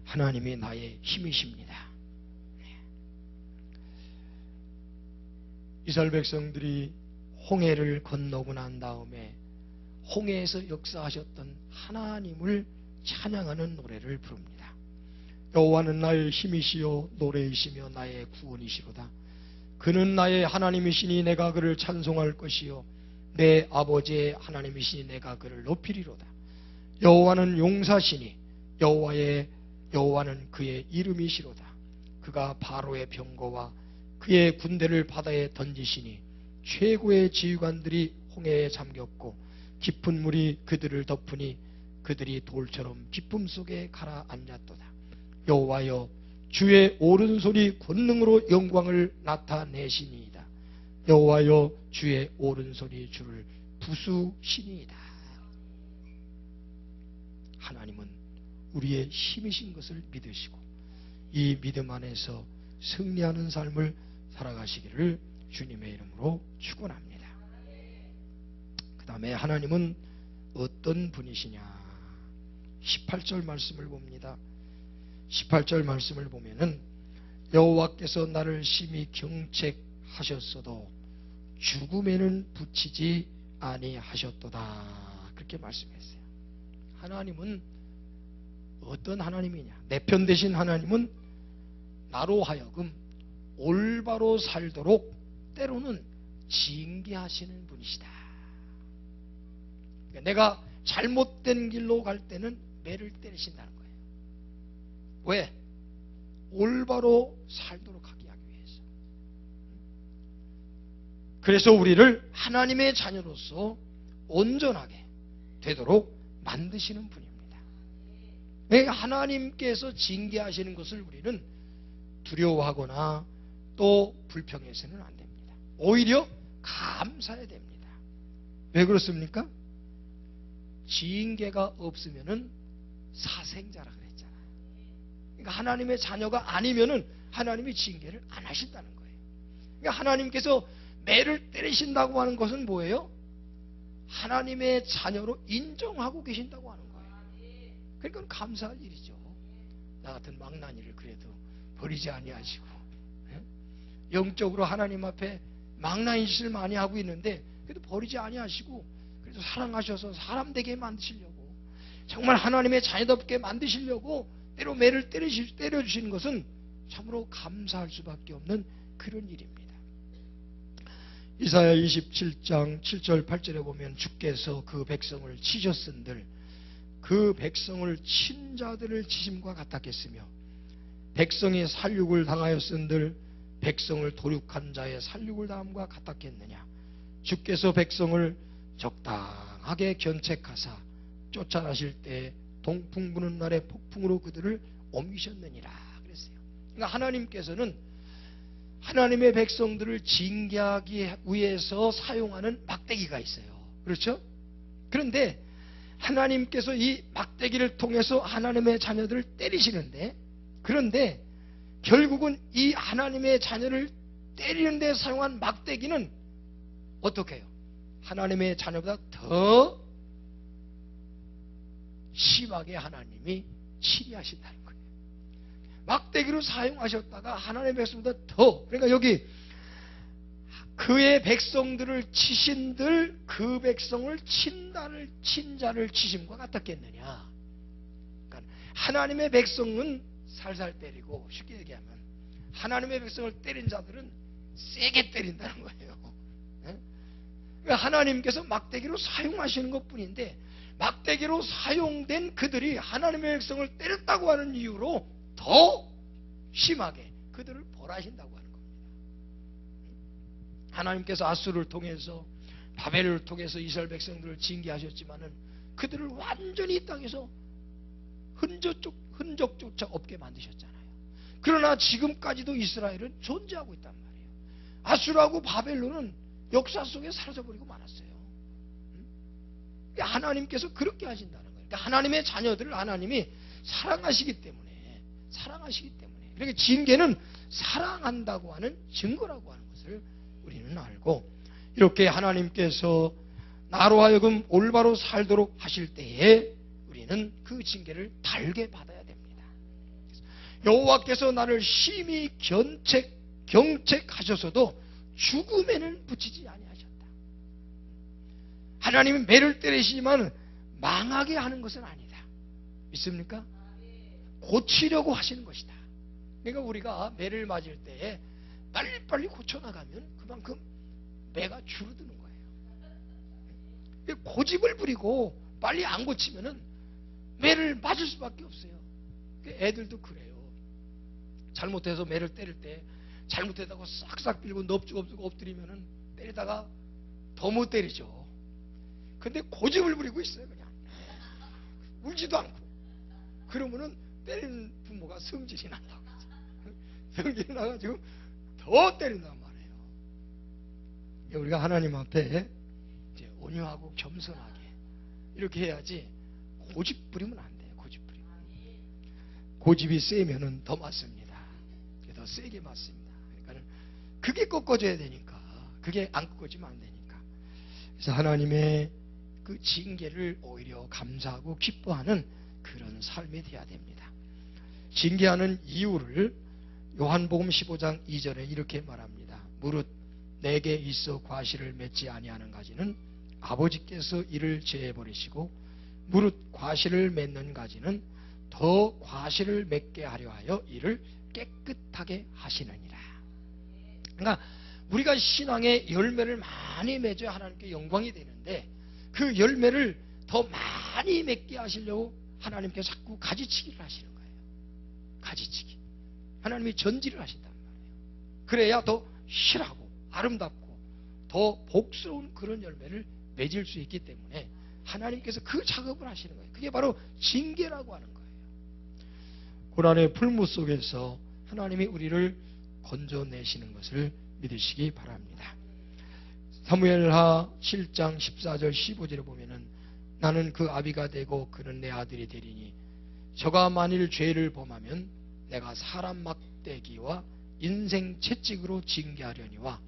하나님이 나의 힘이십니다. 이스라엘 백성들이 홍해를 건너고 난 다음에 홍해에서 역사하셨던 하나님을 찬양하는 노래를 부릅니다. 여호와는 나의 힘이시요 노래이시며 나의 구원이시로다. 그는 나의 하나님이시니 내가 그를 찬송할 것이요 내 아버지의 하나님이시니 내가 그를 높이리로다. 여호와는 용사시니 여호와는 그의 이름이시로다. 그가 바로의 병거와 그의 군대를 바다에 던지시니 최고의 지휘관들이 홍해에 잠겼고 깊은 물이 그들을 덮으니 그들이 돌처럼 기쁨 속에 가라앉았도다. 여호와여 주의 오른손이 권능으로 영광을 나타내시니이다. 여호와여 주의 오른손이 주를 부수시니이다. 하나님은 우리의 힘이신 것을 믿으시고 이 믿음 안에서 승리하는 삶을 살아가시기를 주님의 이름으로 축원합니다. 그 다음에 하나님은 어떤 분이시냐? 18절 말씀을 봅니다. 18절 말씀을 보면은 여호와께서 나를 심히 경책하셨어도 죽음에는 붙이지 아니하셨도다. 그렇게 말씀했어요. 하나님은 어떤 하나님이냐? 내 편 되신 하나님은 나로 하여금 올바로 살도록 때로는 징계하시는 분이시다. 내가 잘못된 길로 갈 때는 매를 때리신다는 거예요. 왜? 올바로 살도록 하기 위해서. 그래서 우리를 하나님의 자녀로서 온전하게 되도록 만드시는 분입니다. 하나님께서 징계하시는 것을 우리는 두려워하거나 또 불평해서는 안 됩니다. 오히려 감사해야 됩니다. 왜 그렇습니까? 징계가 없으면은 사생자라 그랬잖아요. 그러니까 하나님의 자녀가 아니면은 하나님이 징계를 안 하신다는 거예요. 그러니까 하나님께서 매를 때리신다고 하는 것은 뭐예요? 하나님의 자녀로 인정하고 계신다고 하는 거예요. 그러니까 감사할 일이죠. 나 같은 망나니를 그래도 버리지 아니하시고 영적으로 하나님 앞에 망나니 짓을 많이 하고 있는데 그래도 버리지 아니하시고 그래도 사랑하셔서 사람 되게 만드시려고 정말 하나님의 자녀답게 만드시려고 때로 매를 때려주시는 것은 참으로 감사할 수밖에 없는 그런 일입니다. 이사야 27장 7절 8절에 보면 주께서 그 백성을 치셨은들 그 백성을 친 자들을 치심과 같았겠으며 백성이 살육을 당하였은들 백성을 도륙한 자의 살육을 당함과 같았겠느냐. 주께서 백성을 적당하게 견책하사 쫓아나실 때 동풍 부는 날에 폭풍으로 그들을 옮기셨느니라 그랬어요. 그러니까 하나님께서는 하나님의 백성들을 징계하기 위해서 사용하는 막대기가 있어요. 그렇죠? 그런데 하나님께서 이 막대기를 통해서 하나님의 자녀들을 때리시는데 그런데 결국은 이 하나님의 자녀를 때리는 데 사용한 막대기는 어떻게 해요? 하나님의 자녀보다 더 심하게 하나님이 치리하신다는 거예요. 막대기로 사용하셨다가 하나님의 백성보다 더 그러니까 여기 그의 백성들을 치신들 그 백성을 친 자를 치심과 같았겠느냐. 그러니까 하나님의 백성은 살살 때리고 쉽게 얘기하면 하나님의 백성을 때린 자들은 세게 때린다는 거예요. 그러니까 하나님께서 막대기로 사용하시는 것뿐인데 막대기로 사용된 그들이 하나님의 백성을 때렸다고 하는 이유로 더 심하게 그들을 벌하신다고 하는 겁니다. 하나님께서 아수를 통해서 바벨을 통해서 이스라엘 백성들을 징계하셨지만은 그들을 완전히 이 땅에서 흔적조차 없게 만드셨잖아요. 그러나 지금까지도 이스라엘은 존재하고 있단 말이에요. 아수르하고 바벨론은 역사 속에 사라져버리고 말았어요. 하나님께서 그렇게 하신다는 거예요. 그러니까 하나님의 자녀들을 하나님이 사랑하시기 때문에 그러니까 징계는 사랑한다고 하는 증거라고 하는 것을 우리는 알고, 이렇게 하나님께서 나로 하여금 올바로 살도록 하실 때에 우리는 그 징계를 달게 받아야 됩니다. 여호와께서 나를 심히 경책하셔서도 죽음에는 붙이지 아니하셨다. 하나님은 매를 때리시지만 망하게 하는 것은 아니다. 믿습니까? 고치려고 하시는 것이다. 그러니까 우리가 매를 맞을 때에 빨리빨리 고쳐나가면 그만큼 매가 줄어드는 거예요. 고집을 부리고 빨리 안 고치면은 매를 맞을 수밖에 없어요. 애들도 그래요. 잘못해서 매를 때릴 때 잘못했다고 싹싹 빌고 넙죽 엎드리면은 때리다가 더 못 때리죠. 근데 고집을 부리고 있어요. 그냥 울지도 않고. 그러면은 때리는 부모가 성질이 난다고. 성질이 나가지고 더 때린단 말이에요. 우리가 하나님 앞에 이제 온유하고 겸손하게 이렇게 해야지, 고집 부리면 안 돼요. 고집이 세면은 더 맞습니다. 더 세게 맞습니다. 그러니까 그게 꺾어져야 되니까, 그게 안 꺾어지면 안 되니까. 그래서 하나님의 그 징계를 오히려 감사하고 기뻐하는 그런 삶이 돼야 됩니다. 징계하는 이유를 요한복음 15장 2절에 이렇게 말합니다. 무릇 내게 있어 과실을 맺지 아니하는 가지는 아버지께서 이를 제해버리시고 무릇 과실을 맺는 가지는 더 과실을 맺게 하려 하여 이를 깨끗하게 하시느니라. 그러니까 우리가 신앙의 열매를 많이 맺어야 하나님께 영광이 되는데, 그 열매를 더 많이 맺게 하시려고 하나님께서 자꾸 가지치기를 하시는 거예요. 가지치기. 하나님이 전지를 하신단 말이에요. 그래야 더 실하고 아름답고 더 복스러운 그런 열매를 맺을 수 있기 때문에 하나님께서 그 작업을 하시는 거예요. 그게 바로 징계라고 하는 거예요. 고난의 풀무 속에서 하나님이 우리를 건져내시는 것을 믿으시기 바랍니다. 사무엘하 7장 14절 15절에 보면은 나는 그 아비가 되고 그는 내 아들이 되리니 저가 만일 죄를 범하면 내가 사람 막대기와 인생 채찍으로 징계하려니와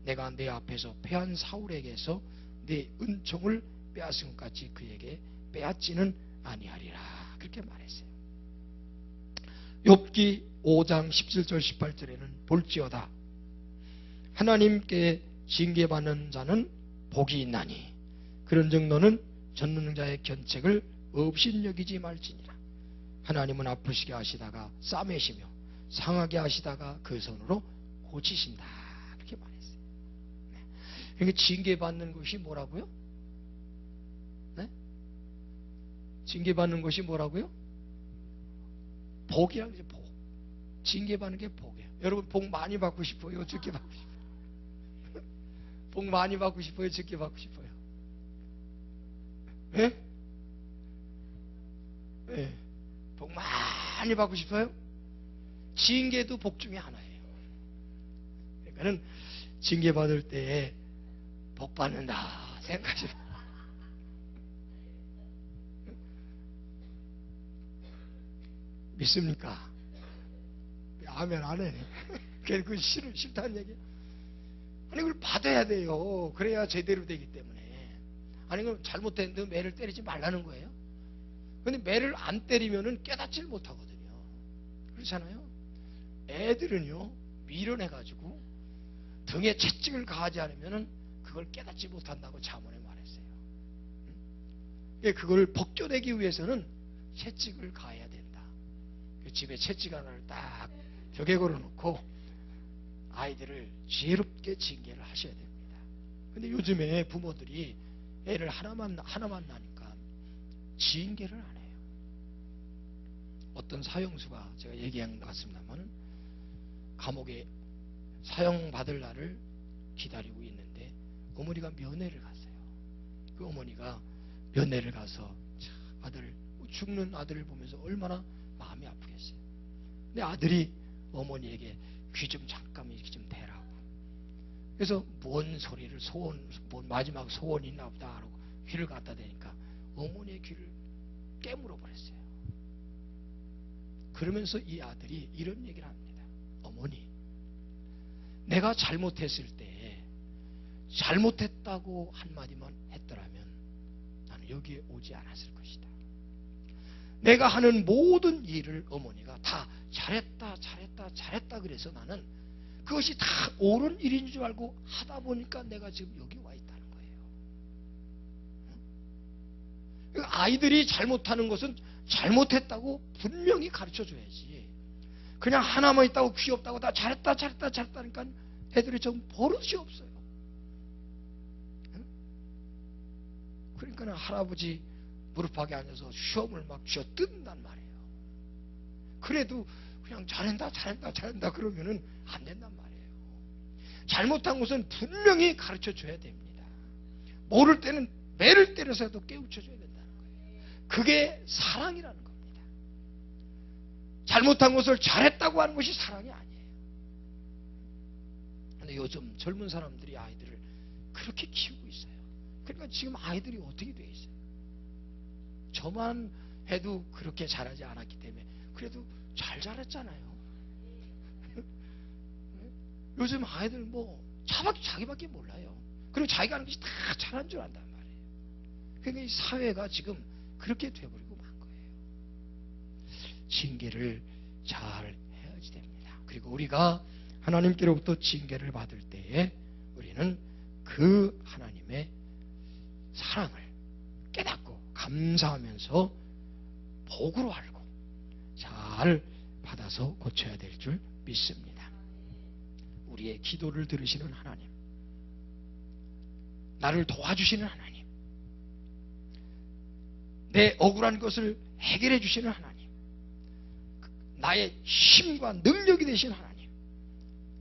내가 내 앞에서 패한 사울에게서 내 은총을 빼앗은 것 같이 그에게 빼앗지는 아니하리라. 그렇게 말했어요. 욥기 5장 17절 18절에는 볼지어다 하나님께 징계받는 자는 복이 있나니 그런즉 너는 전능자의 견책을 업신여기지 말지니라. 하나님은 아프시게 하시다가 싸매시며 상하게 하시다가 그 손으로 고치신다. 그렇게 말했어요. 네. 그러니까 징계받는 것이 뭐라고요? 네? 징계받는 것이 뭐라고요? 복이라는 게 복. 징계받는 게 복이에요. 여러분 복 많이 받고 싶어요? 적게 받고 싶어요? 복 많이 받고 싶어요? 적게 받고 싶어요? 예? 예. 복 많이 받고 싶어요? 징계도 복 중에 하나예요. 그러니까는 징계 받을 때에 복 받는다 생각하시면 믿습니까? 아멘 안 해. 그 싫다는 얘기야. 아니 그걸 받아야 돼요. 그래야 제대로 되기 때문에. 아니 그럼 잘못했는데 매를 때리지 말라는 거예요. 근데 매를 안 때리면은 깨닫지를 못하거든요. 그렇잖아요. 애들은요 밀어내가지고 등에 채찍을 가하지 않으면은 그걸 깨닫지 못한다고 자문에 말했어요. 그걸 벗겨내기 위해서는 채찍을 가해야 된다. 집에 채찍 하나를 딱 벽에 걸어놓고 아이들을 지혜롭게 징계를 하셔야 됩니다. 근데 요즘에 부모들이 애를 하나만 나니까 징계를 안 해요. 어떤 사형수가 제가 얘기한 것 같습니다만 감옥에 사형받을 날을 기다리고 있는데 어머니가 면회를 갔어요. 그 어머니가 면회를 가서 아들, 죽는 아들을 보면서 얼마나 마음이 아프겠어요. 근데 아들이 어머니에게 귀 좀 잠깐 이렇게 좀 대라고. 그래서 뭔 소리를 뭔 마지막 소원이 있나 보다 하고 귀를 갖다 대니까 어머니의 귀를 깨물어 버렸어요. 그러면서 이 아들이 이런 얘기를 합니다. 어머니, 내가 잘못했을 때 잘못했다고 한마디만 했더라면 나는 여기에 오지 않았을 것이다. 내가 하는 모든 일을 어머니가 다 잘했다 그래서 나는 그것이 다 옳은 일인 줄 알고 하다 보니까 내가 지금 여기 와 있다는 거예요. 아이들이 잘못하는 것은 잘못했다고 분명히 가르쳐 줘야지. 그냥 하나만 있다고 귀엽다고 다 잘했다니까 애들이 좀 버릇이 없어요. 그러니까 할아버지 무릎팍에 앉아서 시험을 막 쥐어 뜯는단 말이에요. 그래도 그냥 잘한다 그러면은 안 된단 말이에요. 잘못한 것은 분명히 가르쳐 줘야 됩니다. 모를 때는 매를 때려서라도 깨우쳐 줘야 된다는 거예요. 그게 사랑이라는 겁니다. 잘못한 것을 잘했다고 하는 것이 사랑이 아니에요. 근데 요즘 젊은 사람들이 아이들을 그렇게 키우고 있어요. 그러니까 지금 아이들이 어떻게 돼 있어요? 저만 해도 그렇게 잘하지 않았기 때문에 그래도 잘 자랐잖아요. 요즘 아이들 뭐 자기밖에 몰라요. 그리고 자기가 하는 것이 다 잘한 줄 안단 말이에요. 그러니까 이 사회가 지금 그렇게 돼버리고 만 거예요. 징계를 잘 해야지 됩니다. 그리고 우리가 하나님께로부터 징계를 받을 때에 우리는 그 하나님의 사랑을 깨닫고 감사하면서 복으로 알고 잘 받아서 고쳐야 될 줄 믿습니다. 우리의 기도를 들으시는 하나님, 나를 도와주시는 하나님, 내 억울한 것을 해결해 주시는 하나님, 나의 힘과 능력이 되신 하나님,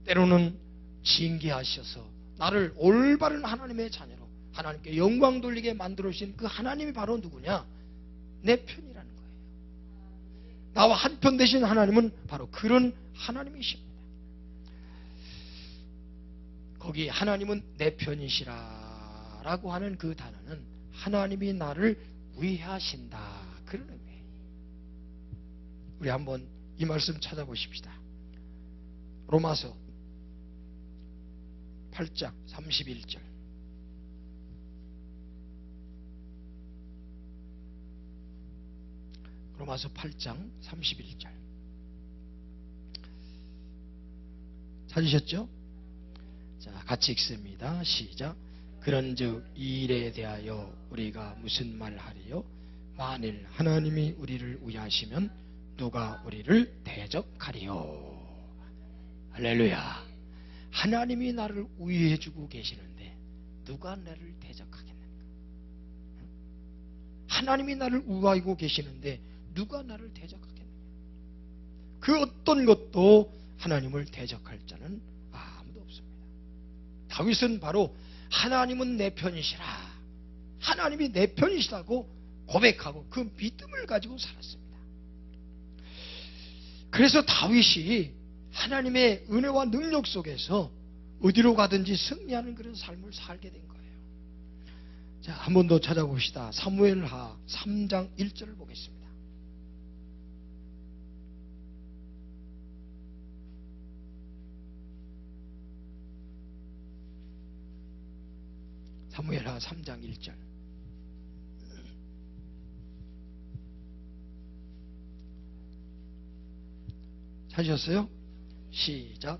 때로는 징계하셔서 나를 올바른 하나님의 자녀로 하나님께 영광 돌리게 만들어주신 그 하나님이 바로 누구냐? 내 편이라는 거예요. 나와 한편 되신 하나님은 바로 그런 하나님이십니다. 거기 하나님은 내 편이시라라고 하는 그 단어는 하나님이 나를 위하신다 그런 의미예요. 우리 한번 이 말씀 찾아보십시다. 로마서 8장 31절. 로마서 8장 31절. 찾으셨죠? 자, 같이 읽습니다. 시작. 그런즉 이 일에 대하여 우리가 무슨 말하리요? 만일 하나님이 우리를 위하시면 누가 우리를 대적하리요? 할렐루야. 하나님이 나를 위해주고 계시는데 누가 나를 대적하겠는가? 하나님이 나를 우아하고 계시는데 누가 나를 대적하겠느냐? 그 어떤 것도 하나님을 대적할 자는 아무도 없습니다. 다윗은 바로 하나님은 내 편이시라, 하나님이 내 편이시라고 고백하고 그 믿음을 가지고 살았습니다. 그래서 다윗이 하나님의 은혜와 능력 속에서 어디로 가든지 승리하는 그런 삶을 살게 된 거예요. 자, 한 번 더 찾아봅시다. 사무엘하 3장 1절을 보겠습니다. 사무엘하 3장 1절. 찾으셨어요? 시작.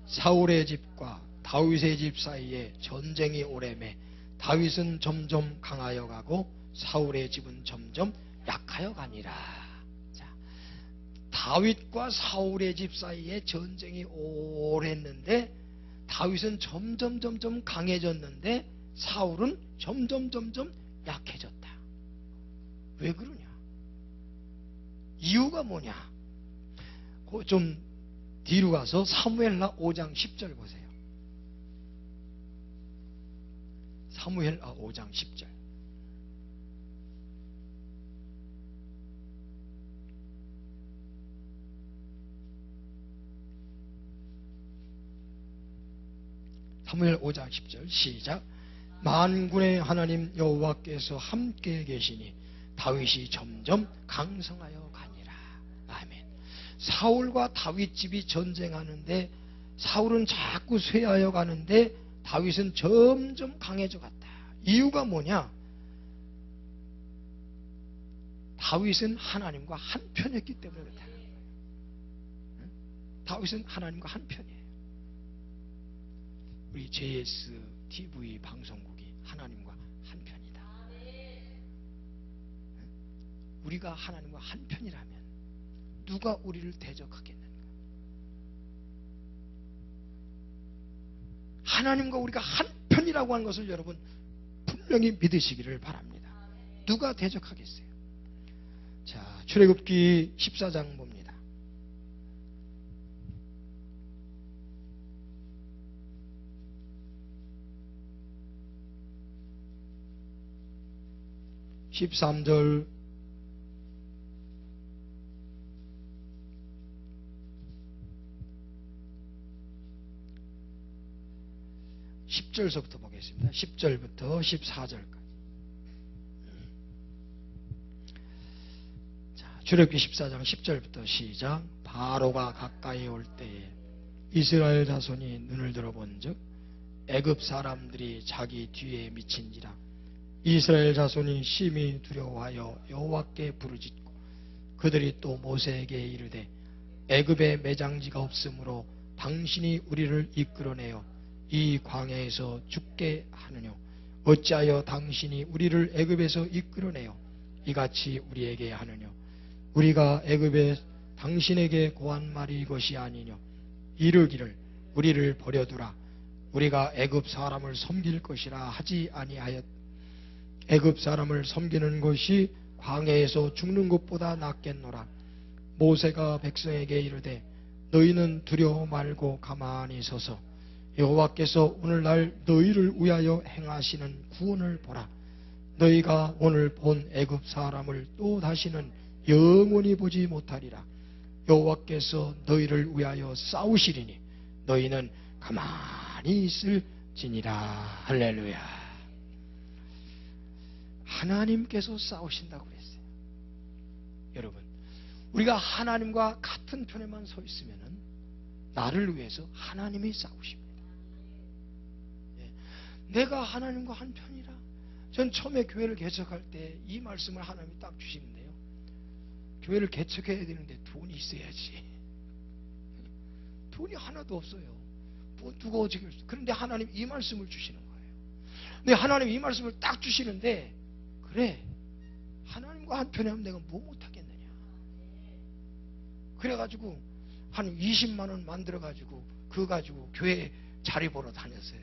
사울의 집과 다윗의 집 사이에 전쟁이 오래매 다윗은 점점 강하여 가고 사울의 집은 점점 약하여 가니라. 자, 다윗과 사울의 집 사이에 전쟁이 오래했는데 다윗은 점점 강해졌는데 사울은 점점 약해졌다. 왜 그러냐? 이유가 뭐냐? 좀 뒤로 가서 사무엘하 5장 10절 보세요. 사무엘하 5장 10절. 사무엘 5장 10절 시작. 만군의 하나님 여호와께서 함께 계시니 다윗이 점점 강성하여 가니라. 아멘. 사울과 다윗 집이 전쟁하는데 사울은 자꾸 쇠하여 가는데 다윗은 점점 강해져 갔다. 이유가 뭐냐? 다윗은 하나님과 한편이었기 때문에 그렇다. 다윗은 하나님과 한편이에요. 우리 JS TV 방송국이 하나님과 한편이다. 우리가 하나님과 한편이라면 누가 우리를 대적하겠는가? 하나님과 우리가 한편이라고 하는 것을 여러분 분명히 믿으시기를 바랍니다. 누가 대적하겠어요? 자, 출애굽기 14장 봅니다. 13절 10절서부터 보겠습니다. 10절부터 14절까지. 자, 출애굽기 14장 10절부터 시작. 바로가 가까이 올 때에 이스라엘 자손이 눈을 들어본즉 애굽 사람들이 자기 뒤에 미친지라. 이스라엘 자손이 심히 두려워하여 여호와께 부르짖고 그들이 또 모세에게 이르되 애굽에 매장지가 없으므로 당신이 우리를 이끌어내어 이 광야에서 죽게 하느뇨. 어찌하여 당신이 우리를 애굽에서 이끌어내어 이같이 우리에게 하느뇨. 우리가 애굽에 당신에게 고한 말이 이것이 아니뇨. 이르기를 우리를 버려두라. 우리가 애굽 사람을 섬길 것이라 하지 아니하였. 애굽 사람을 섬기는 것이 광야에서 죽는 것보다 낫겠노라. 모세가 백성에게 이르되 너희는 두려워 말고 가만히 서서 여호와께서 오늘날 너희를 위하여 행하시는 구원을 보라. 너희가 오늘 본 애굽 사람을 또 다시는 영원히 보지 못하리라. 여호와께서 너희를 위하여 싸우시리니 너희는 가만히 있을지니라. 할렐루야. 하나님께서 싸우신다고 그랬어요. 여러분, 우리가 하나님과 같은 편에만 서 있으면 나를 위해서 하나님이 싸우십니다. 내가 하나님과 한 편이라. 전 처음에 교회를 개척할 때 이 말씀을 하나님이 딱 주시는데요. 교회를 개척해야 되는데 돈이 있어야지. 돈이 하나도 없어요. 뭐 누가 어떻게 했어? 그런데 하나님 이 말씀을 주시는 거예요. 근데 하나님 이 말씀을 딱 주시는데 그래, 하나님과 한 편에 하면 내가 뭐 못하겠느냐. 그래가지고 한 20만 원 만들어가지고 그거 가지고 교회 자리 보러 다녔어요.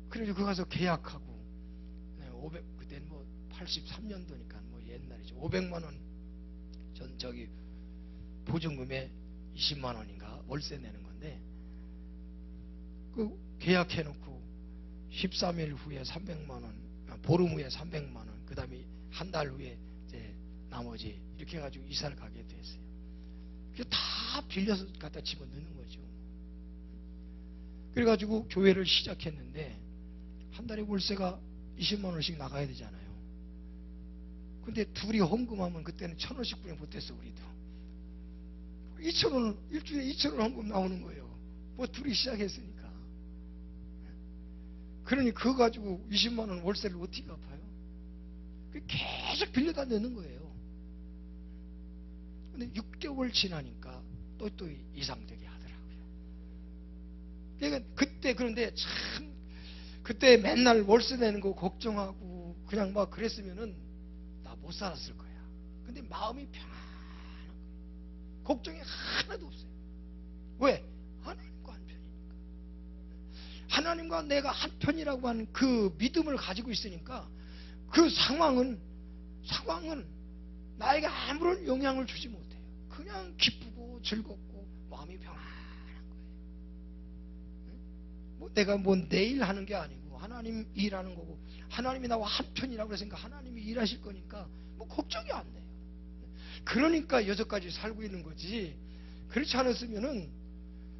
그래서 그거 가서 계약하고 500, 그때는 뭐 83년도니까 뭐 옛날이죠. 500만 원 저기 보증금에 20만 원인가 월세 내는 건데 그 계약해놓고 13일 후에 300만 원, 보름 후에 300만 원, 그 다음에 한 달 후에 이제 나머지 이렇게 해가지고 이사를 가게 됐어요. 그게 다 빌려서 갖다 집어넣는 거죠. 그래가지고 교회를 시작했는데 한 달에 월세가 20만 원씩 나가야 되잖아요. 근데 둘이 헌금하면 그때는 1,000원씩 뿐이 못했어. 우리도 2,000원, 일주일에 2,000원 헌금 나오는 거예요. 뭐 둘이 시작했으니까. 그러니 그거 가지고 20만 원 월세를 어떻게 갚아요? 계속 빌려다 내는 거예요. 근데 6개월 지나니까 또 이상되게 하더라고요. 그러니까 그때 그런데 참 그때 맨날 월세 내는 거 걱정하고 그냥 막 그랬으면은 나 못 살았을 거야. 근데 마음이 편안한 거예요. 걱정이 하나도 없어요. 왜? 하나님과 한 편이니까. 하나님과 내가 한 편이라고 하는 그 믿음을 가지고 있으니까 그 상황은 나에게 아무런 영향을 주지 못해요. 그냥 기쁘고 즐겁고 마음이 평안한 거예요. 뭐 내가 뭐 내일 하는 게 아니고 하나님 일하는 거고 하나님이 나와 한 편이라고 했으니까 하나님이 일하실 거니까 뭐 걱정이 안 돼요. 그러니까 여기까지 살고 있는 거지. 그렇지 않았으면은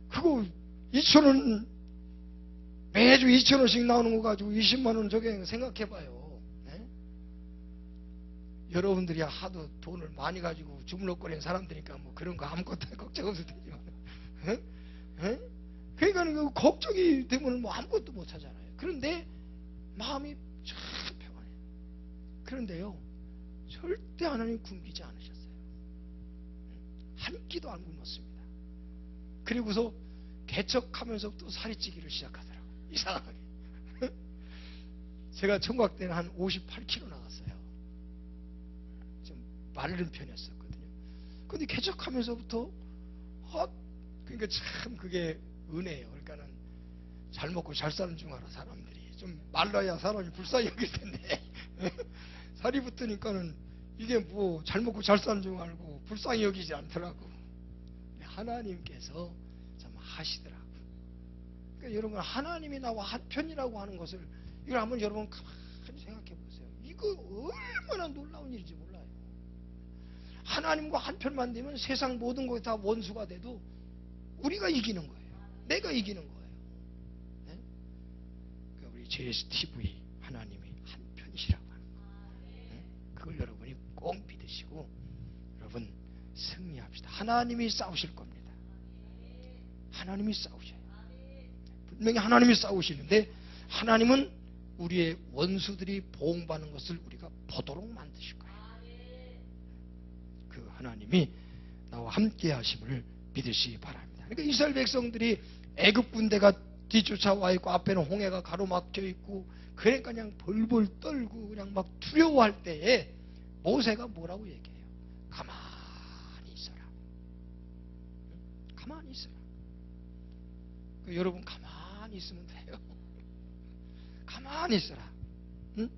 그거 2,000원 매주 2,000원씩 나오는 거 가지고 20만 원 저게 생각해봐요. 네? 여러분들이 하도 돈을 많이 가지고 주물럭거리는 사람들이니까 뭐 그런 거 아무것도 걱정 없어도 되지만, 네? 네? 그러니까 그 걱정이 되면 뭐 아무것도 못 하잖아요. 그런데 마음이 참 평안해요. 그런데요, 절대 하나님 굶기지 않으셨어요. 한 끼도 안 굶었습니다. 그리고서 개척하면서부터 살이 찌기를 시작하더라고요. 이상하게. 제가 청각 때는 한 58kg 나갔어요. 좀 마른 편이었었거든요. 근데 개척하면서부터 그러니까 참 그게 은혜예요. 그러니까는 잘 먹고 잘 사는 중 알아. 사람들이 좀 말라야 사람이 불쌍히 여길 텐데 살이 붙으니까는 이게 뭐 잘 먹고 잘 사는 줄 알고 불쌍히 여기지 않더라고. 하나님께서 참 하시더라고. 그러니까 여러분, 하나님이 나와 한편이라고 하는 것을 이걸 한번 여러분 가만히 생각해 보세요. 이거 얼마나 놀라운 일인지 몰라요. 하나님과 한편만 되면 세상 모든 것이 다 원수가 돼도 우리가 이기는 거예요. 내가 이기는 거예요. 네? 그러니까 우리 JSTV 하나님이 한편이시라고 하는 거예요. 네? 그걸 여러분이 꼭 믿으시고 여러분 승리합시다. 하나님이 싸우실 겁니다. 하나님이 싸우셔요. 분명히 하나님이 싸우시는데 하나님은 우리의 원수들이 보응받는 것을 우리가 보도록 만드실 거예요. 그 하나님이 나와 함께 하심을 믿으시기 바랍니다. 그러니까 이스라엘 백성들이 애굽 군대가 뒤쫓아와 있고 앞에는 홍해가 가로막혀 있고 그러니까 그냥 벌벌 떨고 그냥 막 두려워할 때에 모세가 뭐라고 얘기해요? 가만히 있어라. 가만히 있어라. 여러분 가만히 있으면 돼요. 가만히 있어라. 응?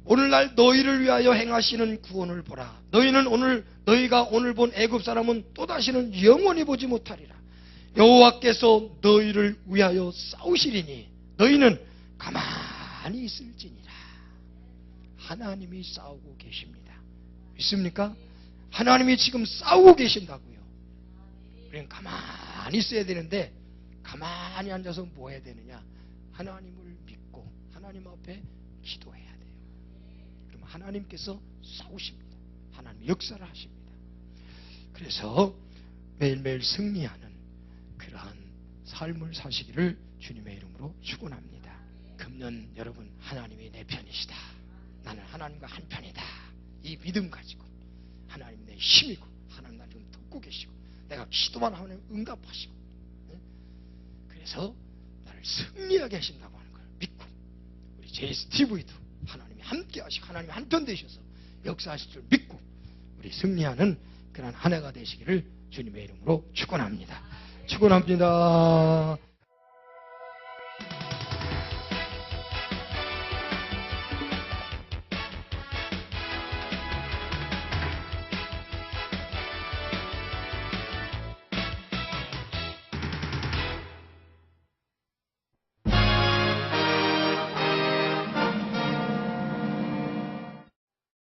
오늘날 너희를 위하여 행하시는 구원을 보라. 너희가 오늘 본 애굽 사람은 또다시는 영원히 보지 못하리라. 여호와께서 너희를 위하여 싸우시리니 너희는 가만히 있을지니라. 하나님이 싸우고 계십니다. 믿습니까? 하나님이 지금 싸우고 계신다고요. 우리는 가만히 있어야 되는데 가만히 앉아서 뭐 해야 되느냐? 하나님을 믿고 하나님 앞에 기도해야 돼요. 그럼 하나님께서 싸우십니다. 하나님 역사를 하십니다. 그래서 매일매일 승리하는 그러한 삶을 사시기를 주님의 이름으로 축원합니다. 금년 여러분 하나님이 내 편이시다. 나는 하나님과 한 편이다. 이 믿음 가지고 하나님 내 힘이고 하나님 나를 지금 돕고 계시고 내가 기도만 하면 응답하시고 그래서 나를 승리하게 하신다고 하는 걸 믿고 우리 JSTV도 하나님이 함께 하시고 하나님이 한편 되셔서 역사하실 줄 믿고 우리 승리하는 그런 한 해가 되시기를 주님의 이름으로 축원합니다. 축원합니다.